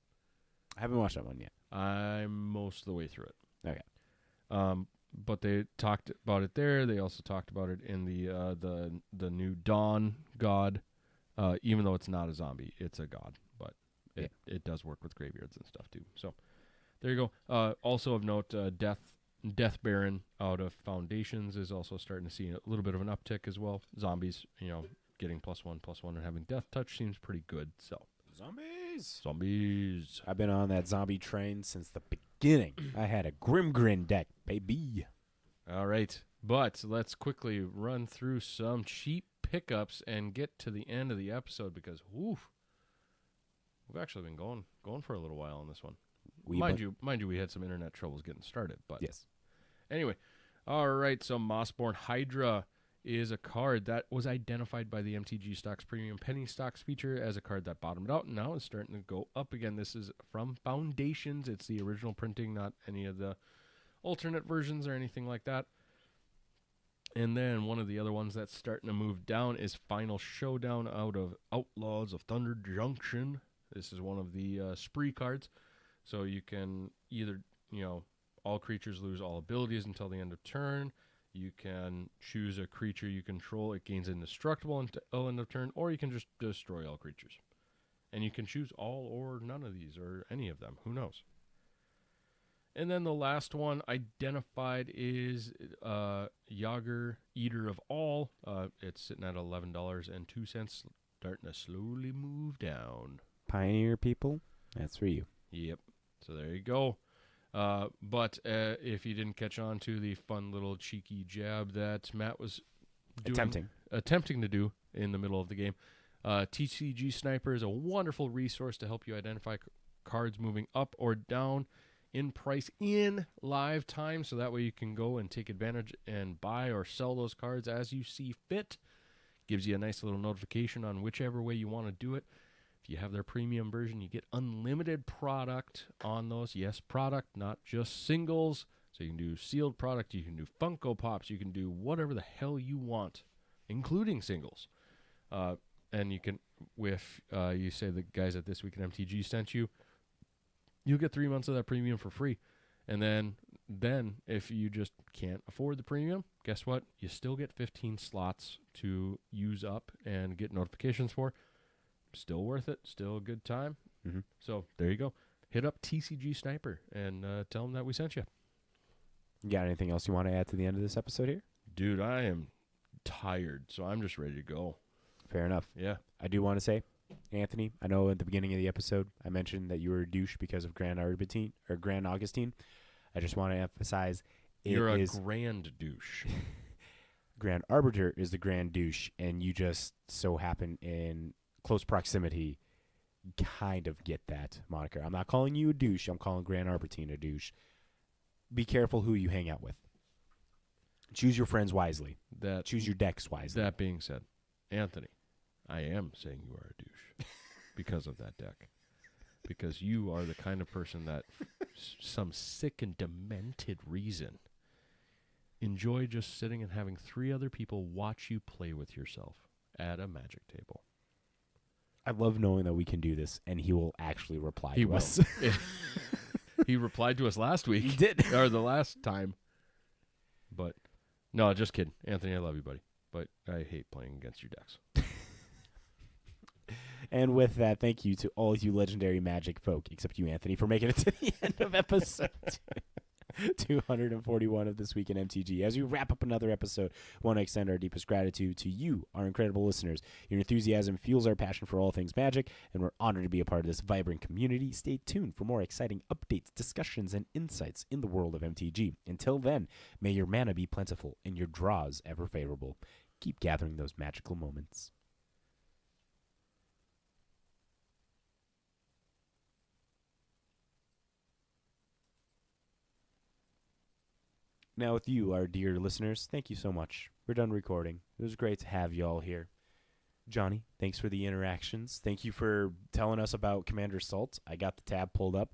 I haven't watched that one yet. I'm most of the way through it. Okay. But they talked about it there. They also talked about it in the new Dawn God. Even though it's not a zombie, it's a god, but it does work with graveyards and stuff too. So there you go. Also of note, Death Baron out of Foundations is also starting to see a little bit of an uptick as well. Zombies, getting +1/+1 and having Death Touch seems pretty good. So Zombies. I've been on that zombie train since the beginning. I had a Grim deck, baby. All right, but let's quickly run through some cheap pickups and get to the end of the episode because we've actually been going for a little while on this one. Mind you, we had some internet troubles getting started, but yes. Anyway, all right. So Mossborn Hydra is a card that was identified by the MTG Stocks Premium Penny Stocks feature as a card that bottomed out and now is starting to go up again. This is from Foundations. It's the original printing, not any of the alternate versions or anything like that. And then one of the other ones that's starting to move down is Final Showdown out of Outlaws of Thunder Junction. This is one of the spree cards. So you can either, all creatures lose all abilities until the end of turn. You can choose a creature you control. It gains indestructible until end of turn, or you can just destroy all creatures. And you can choose all or none of these, or any of them. Who knows? And then the last one identified is Yager Eater of All. It's sitting at $11.02, starting to slowly move down. Pioneer people, that's for you. Yep. So there you go. But if you didn't catch on to the fun little cheeky jab that Matt was attempting to do in the middle of the game, TCG Sniper is a wonderful resource to help you identify cards moving up or down in price in live time, so that way you can go and take advantage and buy or sell those cards as you see fit. Gives you a nice little notification on whichever way you want to do it. If you have their premium version, you get unlimited product on those. Yes, product, not just singles. So you can do sealed product, you can do Funko Pops, you can do whatever the hell you want, including singles. And you can, if you say the guys at This Week in MTG sent you, you'll get 3 months of that premium for free. And then if you just can't afford the premium, guess what? You still get 15 slots to use up and get notifications for. Still worth it. Still a good time. Mm-hmm. So there you go. Hit up TCG Sniper and tell them that we sent you. You got anything else you want to add to the end of this episode here? Dude, I am tired, so I'm just ready to go. Fair enough. Yeah. I do want to say, Anthony, I know at the beginning of the episode I mentioned that you were a douche because of Grand Augustine. I just want to emphasize you're a grand douche. Grand Arbiter is the grand douche, and you just so happen in close proximity kind of get that moniker. I'm not calling you a douche. I'm calling Grand Arbitine a douche. Be careful who you hang out with. Choose your friends wisely. Choose your decks wisely. That being said, Anthony, I am saying you are a douche because of that deck. Because you are the kind of person that, some sick and demented reason, enjoy just sitting and having 3 other people watch you play with yourself at a Magic table. I love knowing that we can do this, and he will actually reply to will. Us. He replied to us last week. He did. Or the last time. But, no, just kidding. Anthony, I love you, buddy. But I hate playing against your decks. And with that, thank you to all you legendary Magic folk, except you, Anthony, for making it to the end of episode 241 of This Week in MTG. As we wrap up another episode, I want to extend our deepest gratitude to you, our incredible listeners. Your enthusiasm fuels our passion for all things Magic, and we're honored to be a part of this vibrant community. Stay tuned for more exciting updates, discussions, and insights in the world of MTG. Until then, may your mana be plentiful and your draws ever favorable. Keep gathering those magical moments. Now with you, our dear listeners, thank you so much. We're done recording. It was great to have you all here. Johnny, thanks for the interactions. Thank you for telling us about Commander Salt. I got the tab pulled up.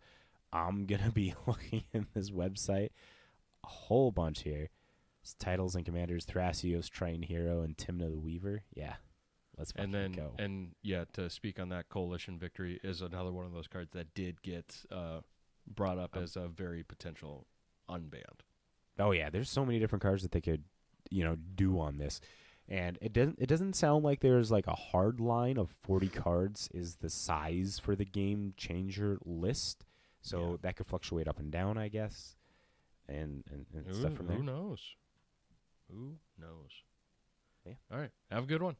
I'm going to be looking at this website a whole bunch here. It's titles and commanders, Thrasios, Triton Hero, and Timna the Weaver. Yeah, let's fucking go. And yeah, to speak on that, Coalition Victory is another one of those cards that did get brought up as a very potential unbanned. Oh yeah, there's so many different cards that they could, do on this, and it doesn't sound like there's like a hard line of 40 cards is the size for the game changer list, so that could fluctuate up and down, I guess, and stuff from there. Who knows? Who knows? Yeah. All right, have a good one.